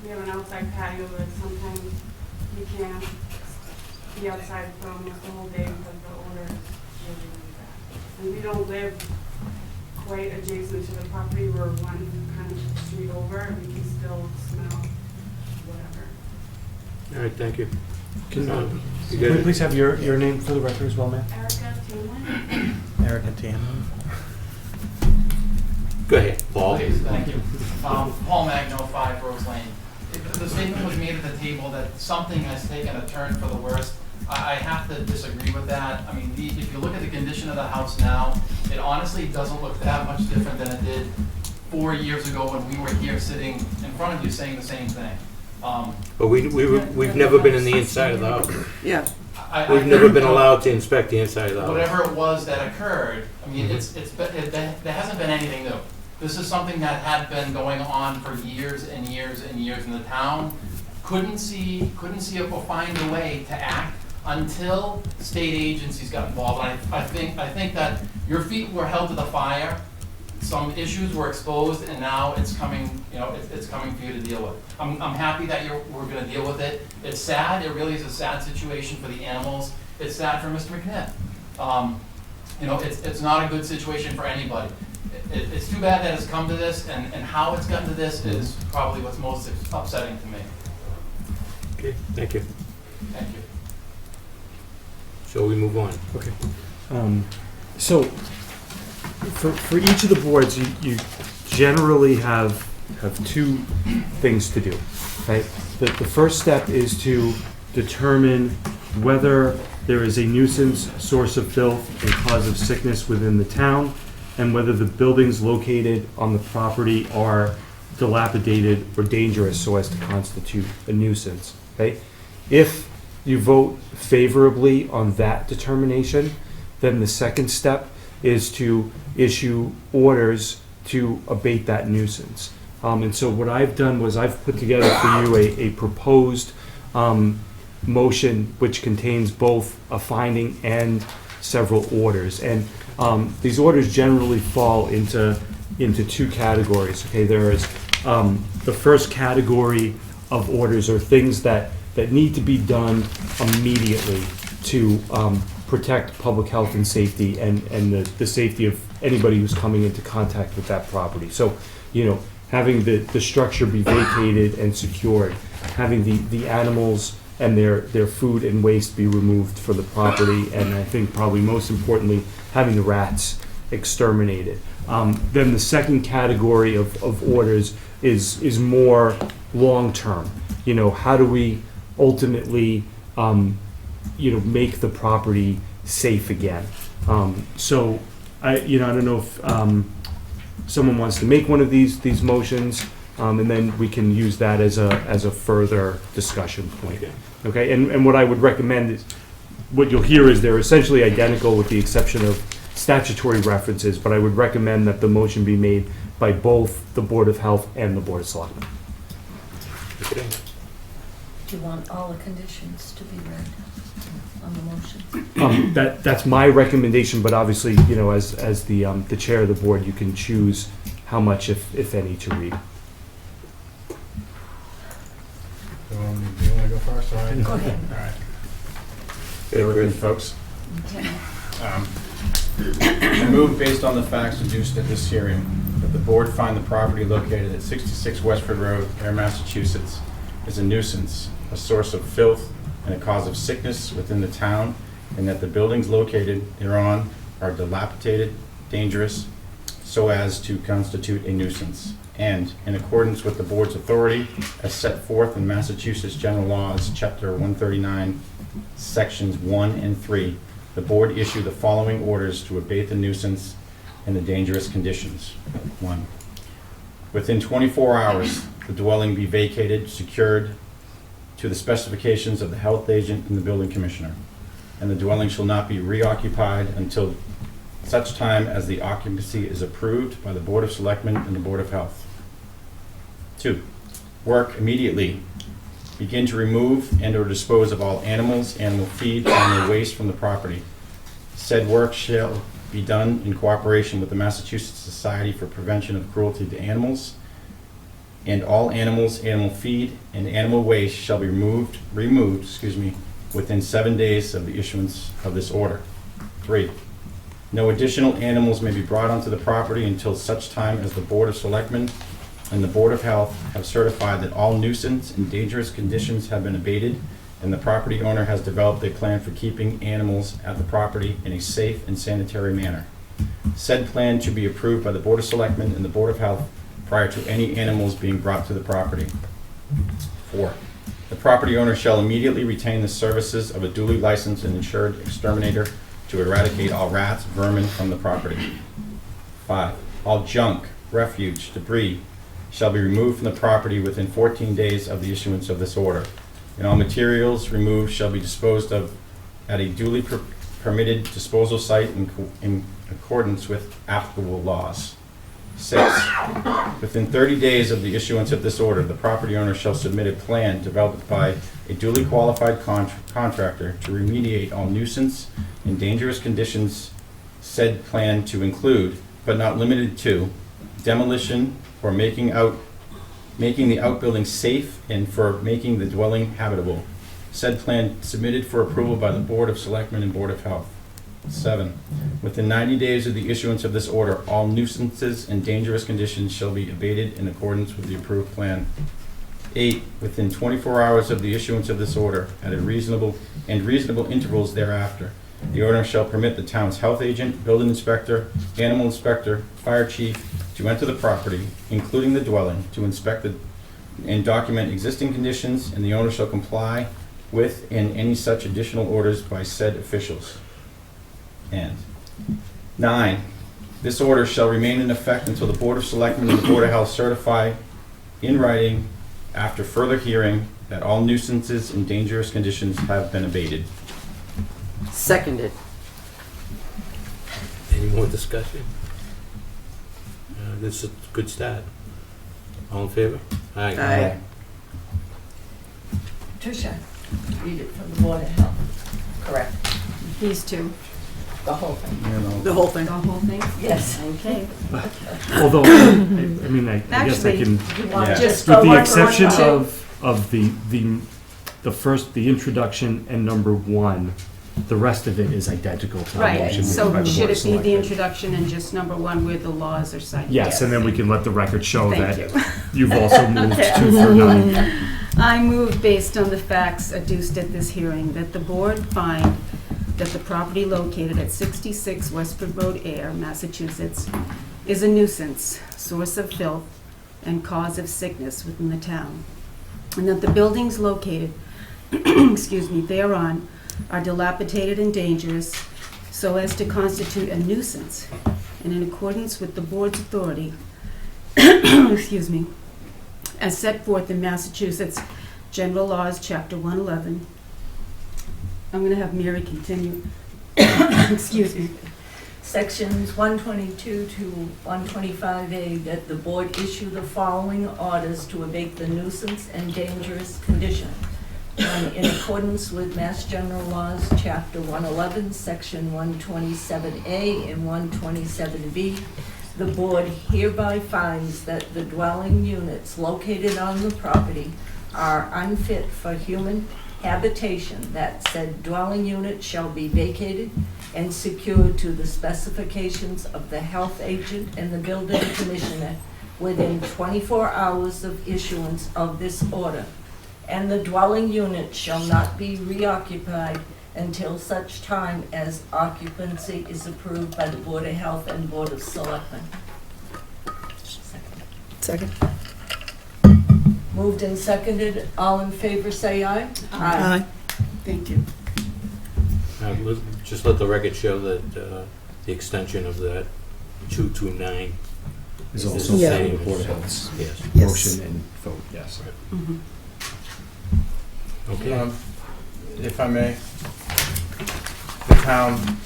Speaker 12: we have an outside patio, but sometimes you can't be outside for almost the whole day because the odor is really, really bad. And we don't live quite adjacent to the property, we're one kind of street over, and we can still smell whatever.
Speaker 1: All right, thank you.
Speaker 2: Can
Speaker 1: You
Speaker 2: we
Speaker 1: got it?
Speaker 2: please have your name for the record as well, ma'am?
Speaker 12: Erica Tinlin.
Speaker 2: Erica Tanman.
Speaker 1: Go ahead, Paul.
Speaker 13: Please, thank you. Paul Magno, 5 Rose Lane. The statement was made at the table that something has taken a turn for the worst. I have to disagree with that. I mean, if you look at the condition of the house now, it honestly doesn't look that much different than it did 4 years ago when we were here sitting in front of you saying the same thing.
Speaker 1: But we've never been in the inside of the house.
Speaker 7: Yeah.
Speaker 1: We've never been allowed to inspect the inside of the house.
Speaker 13: Whatever it was that occurred, I mean, there hasn't been anything new. This is something that had been going on for years and years and years in the town. Couldn't see if we'll find a way to act until state agencies got involved. And I think that your feet were held to the fire. Some issues were exposed, and now it's coming. It's coming for you to deal with. I'm happy that we're going to deal with it. It's sad. It really is a sad situation for the animals. It's sad for Mr. McNiff. It's not a good situation for anybody. It's too bad that it's come to this, and how it's gotten to this is probably what's most upsetting to me.
Speaker 1: Okay, thank you.
Speaker 13: Thank you.
Speaker 1: So we move on.
Speaker 2: Okay. So for each of the boards, you generally have two things to do. Right. The first step is to determine whether there is a nuisance, source of filth, and cause of sickness within the town, and whether the buildings located on the property are dilapidated or dangerous so as to constitute a nuisance. Okay? If you vote favorably on that determination, then the second step is to issue orders to abate that nuisance. And so what I've done was I've put together for you a proposed motion which contains both a finding and several orders. And these orders generally fall into two categories. Okay, there is the first category of orders are things that need to be done immediately to protect public health and safety and the safety of anybody who's coming into contact with that property. So, having the structure be vacated and secured, having the animals and their food and waste be removed from the property, and I think probably most importantly, having the rats exterminated. Then the second category of orders is more long-term. How do we ultimately, make the property safe again? So I don't know if someone wants to make one of these motions, and then we can use that as a further discussion point. Okay, and what I would recommend is, what you'll hear is they're essentially identical with the exception of statutory references, but I would recommend that the motion be made by both the Board of Health and the Board of Selectmen.
Speaker 1: Okay.
Speaker 8: Do you want all the conditions to be read on the motion?
Speaker 2: That's my recommendation, but obviously, as the chair of the board, you can choose how much, if any, to read.
Speaker 6: Do you want to go first? All right.
Speaker 8: Go ahead.
Speaker 6: All right. Bear with me, folks. I move, based on the facts adduced at this hearing, that the board find the property located at 66 Westford Road, Ayer, Massachusetts, is a nuisance, a source of filth, and a cause of sickness within the town, and that the buildings located thereon are dilapidated, dangerous, so as to constitute a nuisance. And, in accordance with the board's authority, as set forth in Massachusetts General Laws, Chapter 139, Sections 1 and 3, the board issue the following orders to abate the nuisance and the dangerous conditions. 1. Within 24 hours, the dwelling be vacated, secured to the specifications of the health agent and the building commissioner, and the dwelling shall not be reoccupied until such time as the occupancy is approved by the Board of Selectmen and the Board of Health. 2. Work immediately. Begin to remove and/or dispose of all animals, animal feed, animal waste from the property. Said work shall be done in cooperation with the Massachusetts Society for Prevention of Cruelty to Animals, and all animals, animal feed, and animal waste shall be removed, within 7 days of the issuance of this order. 3. No additional animals may be brought onto the property until such time as the Board of Selectmen and the Board of Health have certified that all nuisance and dangerous conditions have been abated, and the property owner has developed a plan for keeping animals at the property in a safe and sanitary manner. Said plan to be approved by the Board of Selectmen and the Board of Health prior to any animals being brought to the property. 4. The property owner shall immediately retain the services of a duly licensed and insured exterminator to eradicate all rats, vermin from the property. 5. All junk, refuge, debris shall be removed from the property within 14 days of the issuance of this order, and all materials removed shall be disposed of at a duly permitted disposal site in accordance with applicable laws. 6. Within 30 days of the issuance of this order, the property owner shall submit a plan developed by a duly qualified contractor to remediate all nuisance and dangerous conditions. Said plan to include, but not limited to, demolition or making the outbuilding safe and for making the dwelling habitable. Said plan submitted for approval by the Board of Selectmen and Board of Health. 7. Within 90 days of the issuance of this order, all nuisances and dangerous conditions shall be abated in accordance with the approved plan. 8. Within 24 hours of the issuance of this order, at a reasonable intervals thereafter, the owner shall permit the town's health agent, building inspector, animal inspector, fire chief to enter the property, including the dwelling, to inspect and document existing conditions, and the owner shall comply with any such additional orders by said officials. And 9. This order shall remain in effect until the Board of Selectmen and the Board of Health certify in writing, after further hearing, that all nuisances and dangerous conditions have been abated.
Speaker 7: Seconded.
Speaker 1: Any more discussion? This is a good start. All in favor?
Speaker 7: Aye.
Speaker 8: Tricia, read it from the Board of Health. Correct.
Speaker 3: These two.
Speaker 8: The whole thing.
Speaker 7: The whole thing.
Speaker 3: The whole thing?
Speaker 8: Yes.
Speaker 3: Okay.
Speaker 2: Although, I guess I can,
Speaker 8: You want to
Speaker 6: Yeah.
Speaker 8: just
Speaker 2: with
Speaker 8: go
Speaker 2: the
Speaker 8: on
Speaker 2: exception
Speaker 8: one, two?
Speaker 2: of the first, the introduction and number 1, the rest of it is identical to the
Speaker 3: Right,
Speaker 2: motion moved by
Speaker 3: so
Speaker 2: the Board
Speaker 3: should
Speaker 2: of
Speaker 3: it be the
Speaker 2: Selectmen.
Speaker 3: introduction and just number 1 where the laws are cited?
Speaker 2: Yes, and then we can let the record show
Speaker 3: Thank
Speaker 2: that
Speaker 3: you.
Speaker 2: you've also moved 2 through 9.
Speaker 3: I move, based on the facts adduced at this hearing, that the board find that the property located at 66 Westford Road, Ayer, Massachusetts, is a nuisance, source of filth, and cause of sickness within the town, and that the buildings located thereon are dilapidated and dangerous, so as to constitute a nuisance, and in accordance with the board's authority, as set forth in Massachusetts General Laws, Chapter 111. I'm going to have Mary continue. Excuse me.
Speaker 8: Sections 122 to 125A, that the board issue the following orders to abate the nuisance and dangerous condition. In accordance with Mass General Laws, Chapter 111, Section 127A and 127B, the board hereby finds that the dwelling units located on the property are unfit for human habitation, that said dwelling unit shall be vacated and secured to the specifications of the health agent and the building commissioner within 24 hours of issuance of this order, and the dwelling unit shall not be reoccupied until such time as occupancy is approved by the Board of Health and Board of Selectmen.
Speaker 4: Second.
Speaker 8: Moved and seconded, all in favor say aye.
Speaker 4: Aye.
Speaker 7: Thank you.
Speaker 1: Just let the record show that the extension of that 229
Speaker 2: Is
Speaker 1: Is
Speaker 2: also
Speaker 1: the
Speaker 4: Yeah.
Speaker 2: part
Speaker 1: same
Speaker 2: of the Board of
Speaker 1: as-
Speaker 2: Health's
Speaker 1: Yes.
Speaker 4: Yes.
Speaker 2: motion and vote, yes.
Speaker 1: Okay.
Speaker 6: If I may, the town,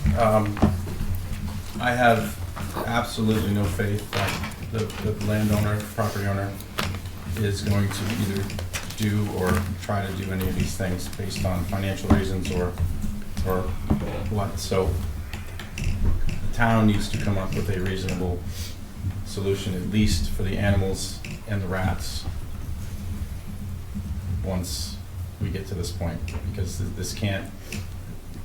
Speaker 6: I have absolutely no faith that the landowner, property owner, is going to either do or try to do any of these things based on financial reasons or what. So the town needs to come up with a reasonable solution, at least for the animals and the rats, once we get to this point, because this can't,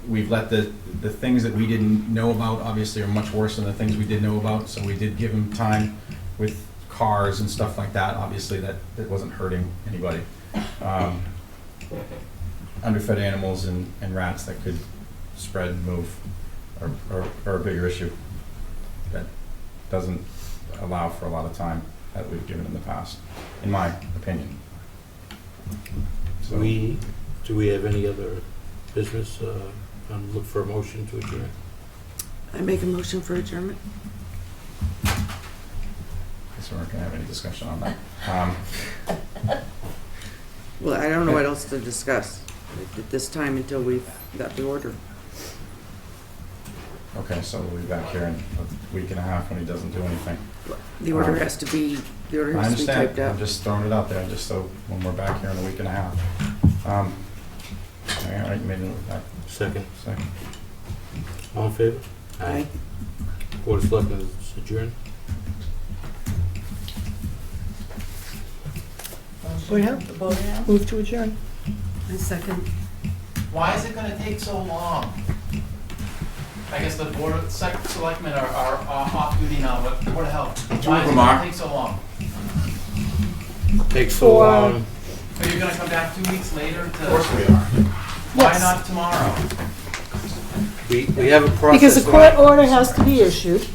Speaker 6: we've let the things that we didn't know about obviously are much worse than the things we did know about, so we did give them time with cars and stuff like that, obviously that wasn't hurting anybody. Underfed animals and rats that could spread and move are a bigger issue that doesn't allow for a lot of time that we've given in the past, in my opinion. So,
Speaker 1: Do we have any other business? Look for a motion to adjourn.
Speaker 7: I make a motion for adjournment.
Speaker 6: guess we're not gonna have any discussion on that.
Speaker 7: Well, I don't know what else to discuss at this time until we've got the order.
Speaker 6: Okay, so we'll be back here in a week and a half when he doesn't do anything.
Speaker 7: The order has to be, the order
Speaker 6: I
Speaker 7: has to be typed
Speaker 6: understand, I'm
Speaker 7: up.
Speaker 6: just throwing it out there, just so when we're back here in a week and a half. All right, you made it,
Speaker 1: Second.
Speaker 6: second.
Speaker 1: All in favor?
Speaker 7: Aye.
Speaker 1: Board of Selectmen is adjourned.
Speaker 4: Board of Health?
Speaker 8: The Board of Health?
Speaker 4: Move to adjourn.
Speaker 7: I second.
Speaker 13: Why is it gonna take so long? I guess the Board of Selectmen are off duty now, but Board of Health, why is it gonna take so long?
Speaker 1: Takes so
Speaker 4: For-
Speaker 1: long.
Speaker 13: Are you gonna come back 2 weeks later to?
Speaker 6: Of course we are.
Speaker 13: Why
Speaker 4: Yes.
Speaker 13: not tomorrow?
Speaker 1: We have a process.
Speaker 4: Because a court order has to be issued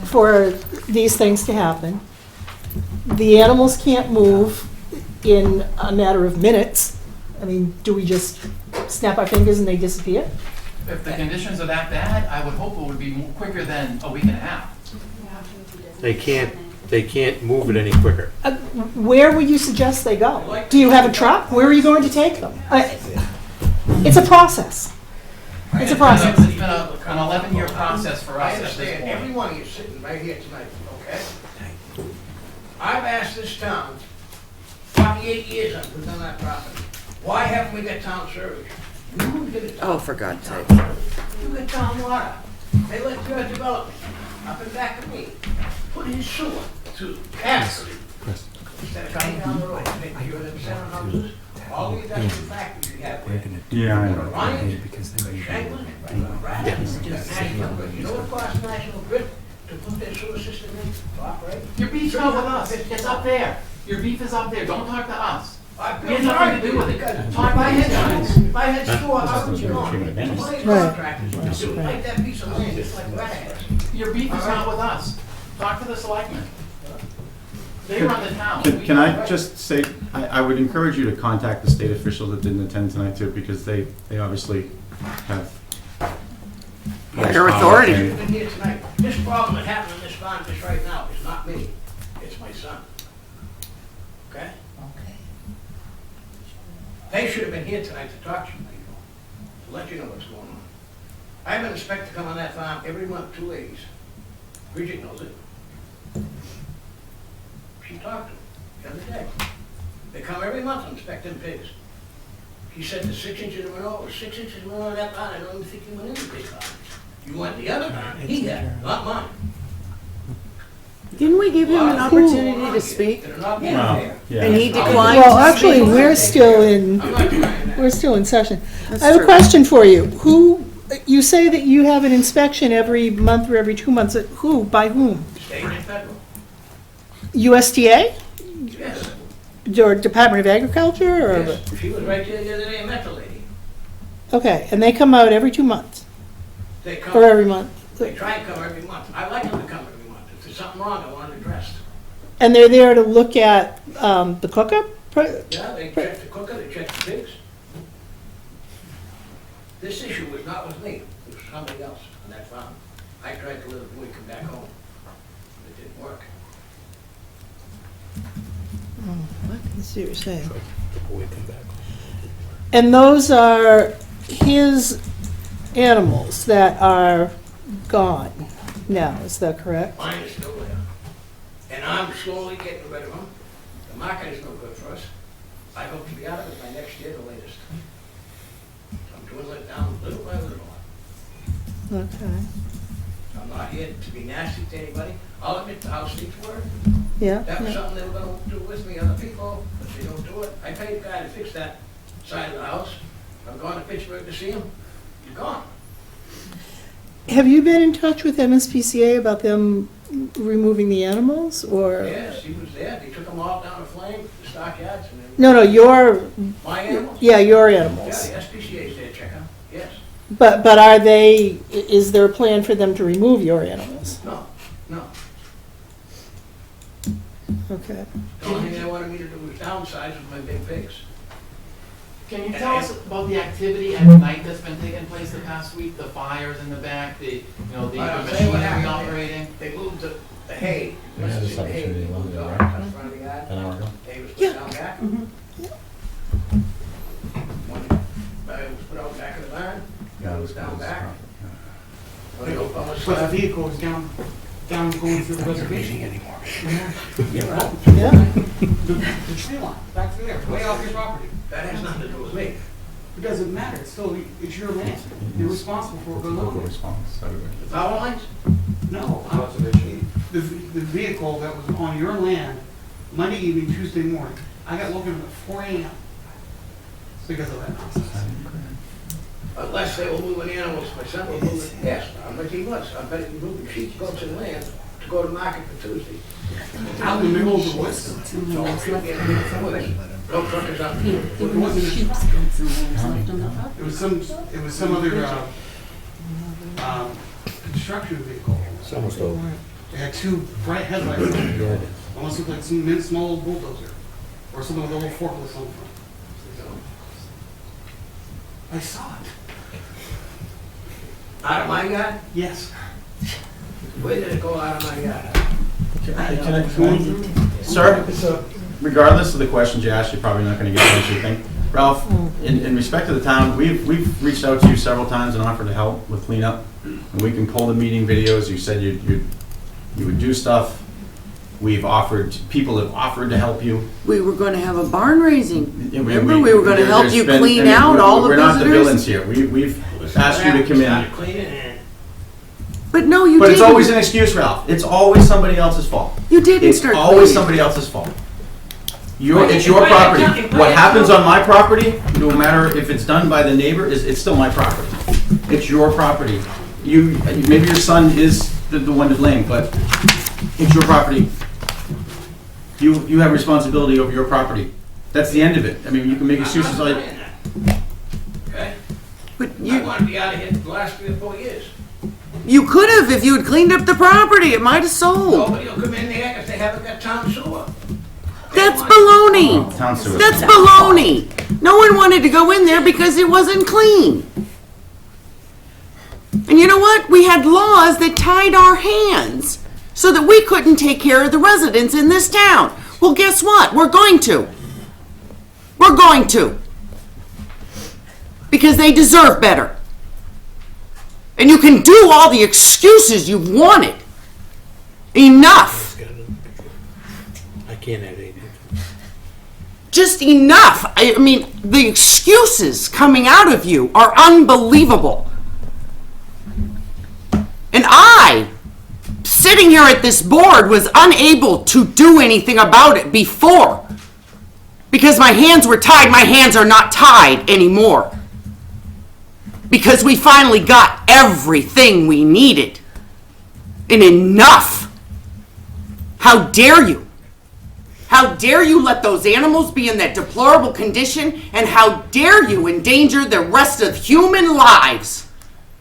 Speaker 4: for these things to happen. The animals can't move in a matter of minutes. I mean, do we just snap our fingers and they disappear?
Speaker 13: If the conditions are that bad, I would hope it would be quicker than a week and a half.
Speaker 1: They can't move it any quicker.
Speaker 4: Where would you suggest they go? Do you have a truck? Where are you going to take them? It's a process. It's a process.
Speaker 13: It's been an 11-year process for
Speaker 14: I
Speaker 13: us at this
Speaker 14: understand,
Speaker 13: point.
Speaker 14: everyone is sitting right here tonight, okay? I've asked this town, 48 years I've lived on that property, why haven't we got town sewage? You did it.
Speaker 7: Oh, for God's sake.
Speaker 14: You got town water. They let your development up and back of me put his sewer to Ashley. Instead of coming down the road, making sure that the seven houses, all the industrial factories we have there.
Speaker 6: Yeah, I know.
Speaker 14: Ryan, Shanklin, Radley, National Grid. You know what costs National Grid to put their sewer system in to operate?
Speaker 13: Your beef's not with us, it's up there. Your beef is up there, don't talk to us.
Speaker 14: I
Speaker 13: We have nothing to do with it.
Speaker 14: Because
Speaker 13: Talk
Speaker 14: if I
Speaker 13: to these
Speaker 14: had,
Speaker 13: guys.
Speaker 14: if I had sewer, I would, you know, plenty of contractors would do, like that piece of land, just like Brad has.
Speaker 13: Your beef is not with us. Talk to the selectmen. They run the town. We
Speaker 6: Can I
Speaker 13: don't.
Speaker 6: just say, I would encourage you to contact the state officials that didn't attend tonight too, because they obviously have.
Speaker 7: Their authority.
Speaker 14: You've been here tonight. This problem that happened in this farm just right now is not me, it's my son. Okay?
Speaker 8: Okay.
Speaker 14: They should have been here tonight to talk to you people, to let you know what's going on. I have an inspector come on that farm every month, 2 ladies. Bridget knows it. She talked to them the other day. They come every month to inspect them pigs. He said the 6 inches of manure was 6 inches of manure in that barn. I don't even think he went in the big barn. You went the other barn, he had, not mine.
Speaker 7: Didn't we give him an opportunity to speak?
Speaker 14: They're not being
Speaker 6: Wow.
Speaker 14: fair.
Speaker 6: Yeah.
Speaker 7: And he declined
Speaker 4: Well,
Speaker 7: to
Speaker 4: actually,
Speaker 7: speak?
Speaker 4: we're still in,
Speaker 14: I'm not trying that.
Speaker 4: we're still in session.
Speaker 7: That's
Speaker 4: I have a
Speaker 7: true.
Speaker 4: question for you. You say that you have an inspection every month or every 2 months. Who, by whom?
Speaker 14: State and federal.
Speaker 4: USDA?
Speaker 14: Yes.
Speaker 4: Or Department of Agriculture? Or
Speaker 14: Yes. She was right there the other day, I met the lady.
Speaker 4: Okay, and they come out every 2 months
Speaker 14: They
Speaker 4: or
Speaker 14: come,
Speaker 4: every month?
Speaker 14: they try and come every month. I like them to come every month. If there's something wrong, I want it addressed.
Speaker 4: And they're there to look at the cookup?
Speaker 14: Yeah, they check the cooker, they check the pigs. This issue was not with me, it was somebody else on that farm. I tried to let the boy come back home. It didn't work.
Speaker 4: Let's see what you're saying.
Speaker 1: The boy come back.
Speaker 4: And those are his animals that are gone now, is that correct?
Speaker 14: Mine is still there. And I'm slowly getting rid of them. The market is no good for us. I hope to be out of it by next year, the latest. I'm dwindling it down little by little.
Speaker 4: Okay,
Speaker 14: I'm not here to be nasty to anybody. I'll admit the house needs work.
Speaker 4: yeah.
Speaker 14: That was
Speaker 4: yeah.
Speaker 14: something they were gonna do with me, other people, but they don't do it. I paid a guy to fix that side of the house. I've gone to Pittsburgh to see him. He's gone.
Speaker 4: Have you been in touch with MSPCA about them removing the animals, or?
Speaker 14: Yes, he was there. They took them all down to Flame, the stockyards, and then.
Speaker 4: No, your,
Speaker 14: My animals?
Speaker 4: yeah, your
Speaker 14: Yeah,
Speaker 4: animals.
Speaker 14: the SPCA's there, check them. Yes.
Speaker 4: But are they, is there a plan for them to remove your animals?
Speaker 14: No, no.
Speaker 4: Okay.
Speaker 14: The only thing they wanted me to do was downsize with my big pigs.
Speaker 13: Can you tell us about the activity at night that's been taking place the past week? The fires in the back, the
Speaker 14: I'll tell you what
Speaker 13: machinery
Speaker 14: happened.
Speaker 13: operating?
Speaker 14: They moved the hay.
Speaker 6: We had this
Speaker 14: The hay
Speaker 6: opportunity
Speaker 14: moved
Speaker 6: one day,
Speaker 14: off
Speaker 6: right?
Speaker 14: in front of the yard.
Speaker 6: An hour ago.
Speaker 14: Hay was put down back.
Speaker 4: Mhm.
Speaker 14: When it was put out back in the barn, it was down back. When the old fellow
Speaker 10: But the
Speaker 14: slept.
Speaker 10: vehicle is down going through the reservation.
Speaker 1: anymore.
Speaker 14: You're right.
Speaker 4: Yeah.
Speaker 10: The tree line, back through there, way off your property.
Speaker 14: That has nothing to do with me.
Speaker 10: It doesn't matter, it's still, it's your land. You're responsible for what goes
Speaker 6: Local
Speaker 10: on there.
Speaker 6: response, everybody.
Speaker 14: The power lines?
Speaker 10: No, the vehicle that was on your land, Monday evening, Tuesday morning, I got looking at 4 AM because of that nonsense.
Speaker 14: Unless they were moving animals, my son was moving, yes, I bet he was. I bet he was moving sheep, goats and land to go to market for Tuesday.
Speaker 10: Out in the middle of the woods.
Speaker 14: So if you get in the woods, no truckers up.
Speaker 10: It wasn't, it was some other, construction vehicle.
Speaker 1: It's almost over.
Speaker 10: They had 2 bright headlights, on it.
Speaker 1: Yeah, it is.
Speaker 10: Almost looked like some small little bulldozer, or something with a little forklift on the front. I saw it.
Speaker 14: Out of my yard?
Speaker 10: Yes.
Speaker 14: Where did it go out of my yard?
Speaker 6: Sir, regardless of the questions you asked, you're probably not gonna get anything. Ralph, in respect to the town, we've reached out to you several times and offered to help with cleanup. And we can pull the meeting videos, you said you would do stuff. We've offered, people have offered to help you.
Speaker 7: We were gonna have a barn raising.
Speaker 6: Yeah,
Speaker 7: Remember, we were gonna help
Speaker 6: there's
Speaker 7: you
Speaker 6: been-
Speaker 7: clean
Speaker 6: and
Speaker 7: out all the
Speaker 6: We're not the villains
Speaker 7: visitors.
Speaker 6: here. We've asked you to come in.
Speaker 14: Started cleaning and
Speaker 7: But no, you
Speaker 6: But it's always
Speaker 7: didn't.
Speaker 6: an excuse, Ralph. It's always somebody else's fault.
Speaker 7: You didn't
Speaker 6: It's
Speaker 7: start
Speaker 6: always
Speaker 7: cleaning.
Speaker 6: somebody else's fault. It's your property. What happens on my property, no matter if it's done by the neighbor, it's still my property. It's your property. Maybe your son is the one to blame, but it's your property. You have responsibility over your property. That's the end of it. I mean, you can make excuses like,
Speaker 14: okay?
Speaker 7: But
Speaker 14: I
Speaker 7: you,
Speaker 14: wanted to be out of here the last 3 or 4 years.
Speaker 7: you could have if you had cleaned up the property. It might have sold.
Speaker 14: Nobody will come in there if they haven't got town sewer.
Speaker 7: That's baloney.
Speaker 6: town sewer.
Speaker 7: That's baloney. No one wanted to go in there because it wasn't clean. And you know what? We had laws that tied our hands so that we couldn't take care of the residents in this town. Well, guess what? We're going to. We're going to. Because they deserve better. And you can do all the excuses you've wanted. Enough.
Speaker 1: I can't add anything.
Speaker 7: Just enough. I mean, the excuses coming out of you are unbelievable. And I sitting here at this board was unable to do anything about it before. Because my hands were tied, my hands are not tied anymore. Because we finally got everything we needed. And enough. How dare you? How dare you let those animals be in that deplorable condition, and how dare you endanger the rest of human lives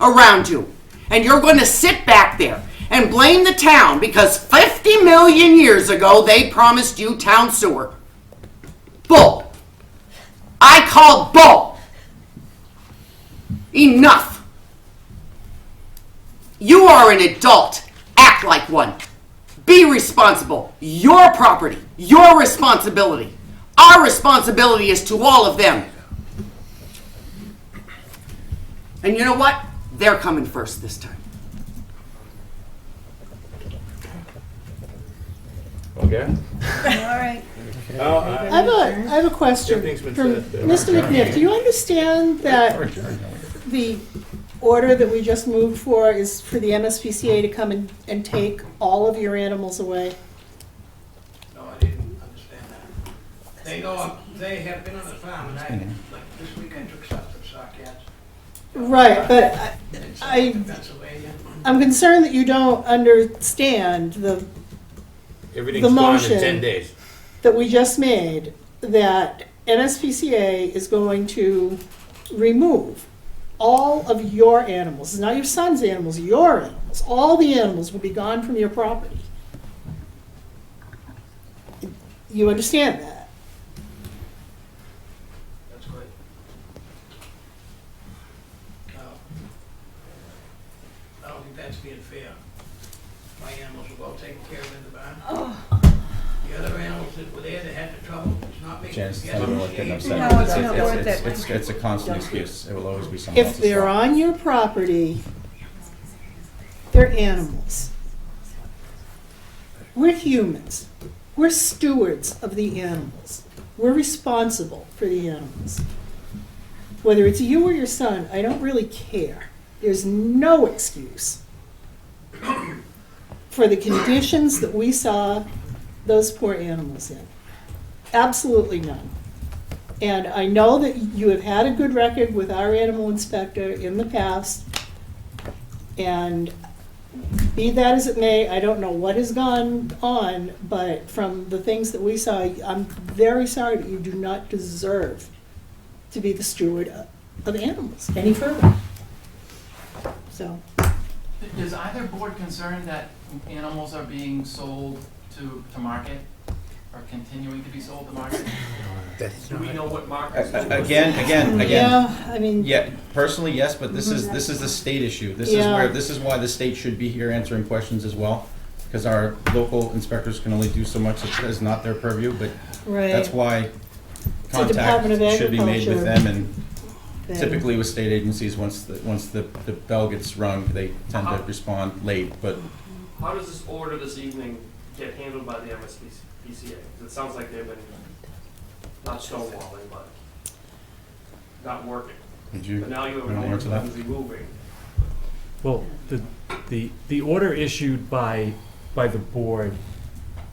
Speaker 7: around you? And you're going to sit back there and blame the town because 50 million years ago they promised you town sewer. Bull. I call bull. Enough. You are an adult. Act like one. Be responsible. Your property. Your responsibility. Our responsibility is to all of them. And you know what? They're coming first this time.
Speaker 1: Okay?
Speaker 8: All right.
Speaker 4: I have a question.
Speaker 1: Everything's been
Speaker 4: From
Speaker 1: said.
Speaker 4: Mr. McNiff, do you understand that the order that we just moved for is for the MSPCA to come and take all of your animals away?
Speaker 14: No, I didn't understand that. They know, they have been on the farm, and I, like, this weekend took stuff to sock cats.
Speaker 4: Right, but
Speaker 14: In Pennsylvania.
Speaker 4: I'm concerned that you don't understand
Speaker 1: Everything's
Speaker 4: the
Speaker 1: gone in
Speaker 4: motion
Speaker 1: 10 days.
Speaker 4: that we just made, that MSPCA is going to remove all of your animals, not your son's animals, your animals. All the animals will be gone from your property. You understand that?
Speaker 14: That's great. No. I don't think that's being fair. My animals were well taken care of in the barn. The other animals that were there that had the trouble, it's not making.
Speaker 6: Janice,
Speaker 14: the
Speaker 6: tell me what
Speaker 14: MSPCA
Speaker 6: getting upset.
Speaker 8: No, it's not worth it.
Speaker 6: It's a constant excuse. It will always be someone
Speaker 4: If
Speaker 6: else's
Speaker 4: they're
Speaker 6: fault.
Speaker 4: on your property, they're animals. We're humans. We're stewards of the animals. We're responsible for the animals. Whether it's you or your son, I don't really care. There's no excuse for the conditions that we saw those poor animals in. Absolutely none. And I know that you have had a good record with our animal inspector in the past. And be that as it may, I don't know what has gone on, but from the things that we saw, I'm very sorry that you do not deserve to be the steward of animals any further. So,
Speaker 13: Is either board concerned that animals are being sold to market, or continuing to be sold to market?
Speaker 5: That's
Speaker 14: Do we
Speaker 5: not,
Speaker 14: know what markets?
Speaker 6: Again.
Speaker 4: yeah, I mean,
Speaker 6: Yeah, personally, yes, but this is the state issue. This is
Speaker 4: Yeah.
Speaker 6: where, this is why the state should be here answering questions as well. Because our local inspectors can only do so much, it is not their purview, but that's
Speaker 4: right.
Speaker 6: why
Speaker 4: a
Speaker 6: contact
Speaker 4: Department of
Speaker 6: should be made with
Speaker 4: Agriculture.
Speaker 6: them, and
Speaker 4: Then-
Speaker 6: typically with state agencies, once the bell gets rung, they tend to respond late, but
Speaker 15: How does this order this evening get handled by the MSPCA? 'Cause it sounds like they've been not stonewalling, but not working.
Speaker 6: did you
Speaker 15: But now you have
Speaker 6: wanna
Speaker 15: an order
Speaker 6: answer that?
Speaker 15: that is moving.
Speaker 2: Well, the order issued by the board,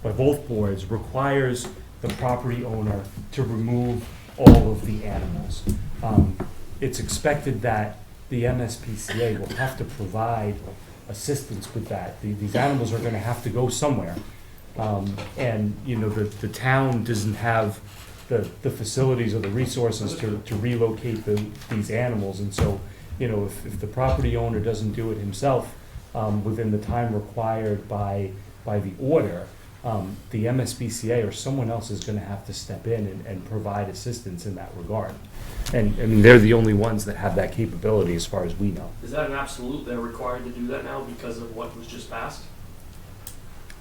Speaker 2: by both boards, requires the property owner to remove all of the animals. It's expected that the MSPCA will have to provide assistance with that. These animals are gonna have to go somewhere. And, you know, the town doesn't have the facilities or the resources to relocate these animals. And so, you know, if the property owner doesn't do it himself, within the time required by the order, the MSPCA or someone else is gonna have to step in and provide assistance in that regard. And, I mean, they're the only ones that have that capability as far as we know.
Speaker 15: Is that an absolute? They're required to do that now because of what was just passed?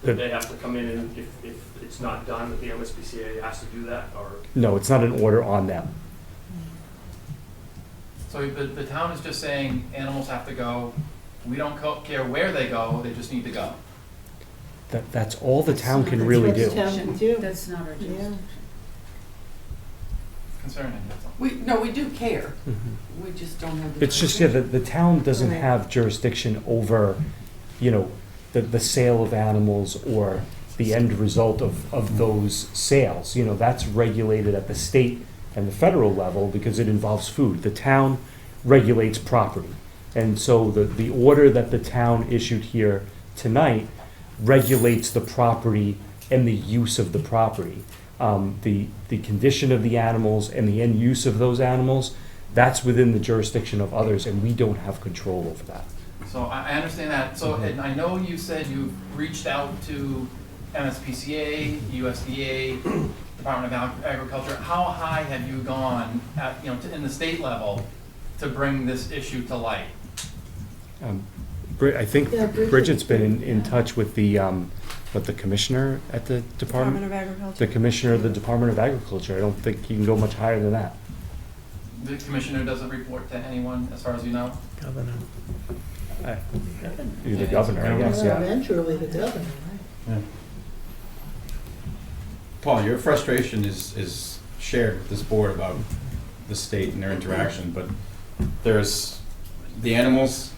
Speaker 2: The-
Speaker 15: That they have to come in and if it's not done, that the MSPCA has to do that, or?
Speaker 2: No, it's not an order on them.
Speaker 13: So the town is just saying animals have to go, we don't care where they go, they just need to go.
Speaker 2: That's all the town can really
Speaker 4: That's
Speaker 2: do.
Speaker 4: what the town can do.
Speaker 7: That's not our
Speaker 4: Yeah.
Speaker 7: jurisdiction.
Speaker 13: Concerning, that's all.
Speaker 7: No, we do care.
Speaker 2: Mhm.
Speaker 7: We just don't have the.
Speaker 2: It's just, yeah, the town doesn't
Speaker 4: Right.
Speaker 2: have jurisdiction over, you know, the sale of animals or the end result of those sales. You know, that's regulated at the state and the federal level because it involves food. The town regulates property. And so the order that the town issued here tonight regulates the property and the use of the property. The condition of the animals and the end use of those animals, that's within the jurisdiction of others, and we don't have control over that.
Speaker 13: So I understand that. So, and I know you said you've reached out to MSPCA, USDA, Department of Agriculture. How high have you gone at, you know, in the state level to bring this issue to light?
Speaker 2: I think
Speaker 4: Yeah,
Speaker 2: Bridget's been in touch with the commissioner at the
Speaker 3: Department of Agriculture.
Speaker 2: the commissioner of the Department of Agriculture. I don't think you can go much higher than that.
Speaker 13: The commissioner doesn't report to anyone, as far as you know?
Speaker 2: You're the governor, I guess, yeah.
Speaker 4: Eventually the governor, right?
Speaker 6: Paul, your frustration is shared with this board about the state and their interaction, but there's the animals,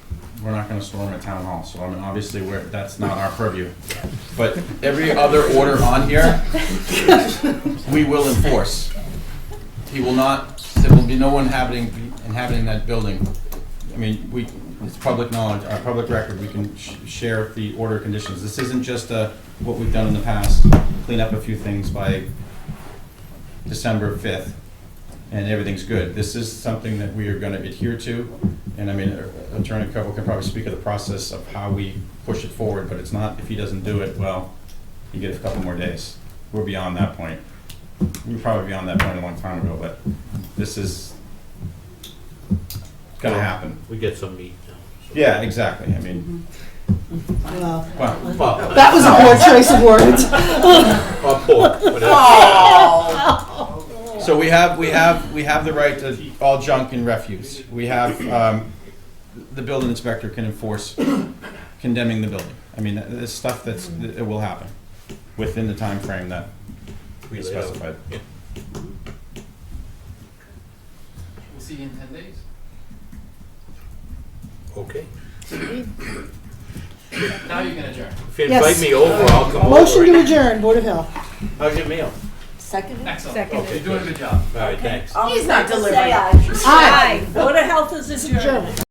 Speaker 6: we're not gonna store them at town hall, so I mean, obviously, that's not our purview. But every other order on here, we will enforce. He will not, there will be no one inhabiting that building. I mean, it's public knowledge, our public record, we can share the order conditions. This isn't just what we've done in the past, clean up a few things by December 5th, and everything's good. This is something that we are gonna adhere to, and I mean, Attorney Covell can probably speak of the process of how we push it forward, but it's not, if he doesn't do it, well, you get a couple more days. We're beyond that point. We were probably beyond that point a long time ago, but this is gonna happen.
Speaker 1: We get some meat now. So.
Speaker 6: Yeah, exactly, I mean,
Speaker 4: Well,
Speaker 6: well,
Speaker 4: that was a poor choice of words.
Speaker 1: Or pork, whatever.
Speaker 6: so we have the right to all junk and refuse. We have, the building inspector can enforce condemning the building. I mean, there's stuff it will happen within the time frame that we specified.
Speaker 1: Yeah.
Speaker 13: We'll see you in 10 days.
Speaker 1: Okay.
Speaker 13: Now you can adjourn.
Speaker 1: If you invite
Speaker 4: Yes.
Speaker 1: me over, I'll come over.
Speaker 4: Motion to adjourn, Board of Health.
Speaker 1: How's your meal?
Speaker 8: Second?
Speaker 13: Excellent. You're doing a good job.
Speaker 1: All right, thanks.
Speaker 8: He's
Speaker 7: not delivering.
Speaker 8: Aye. Board of Health is adjourned.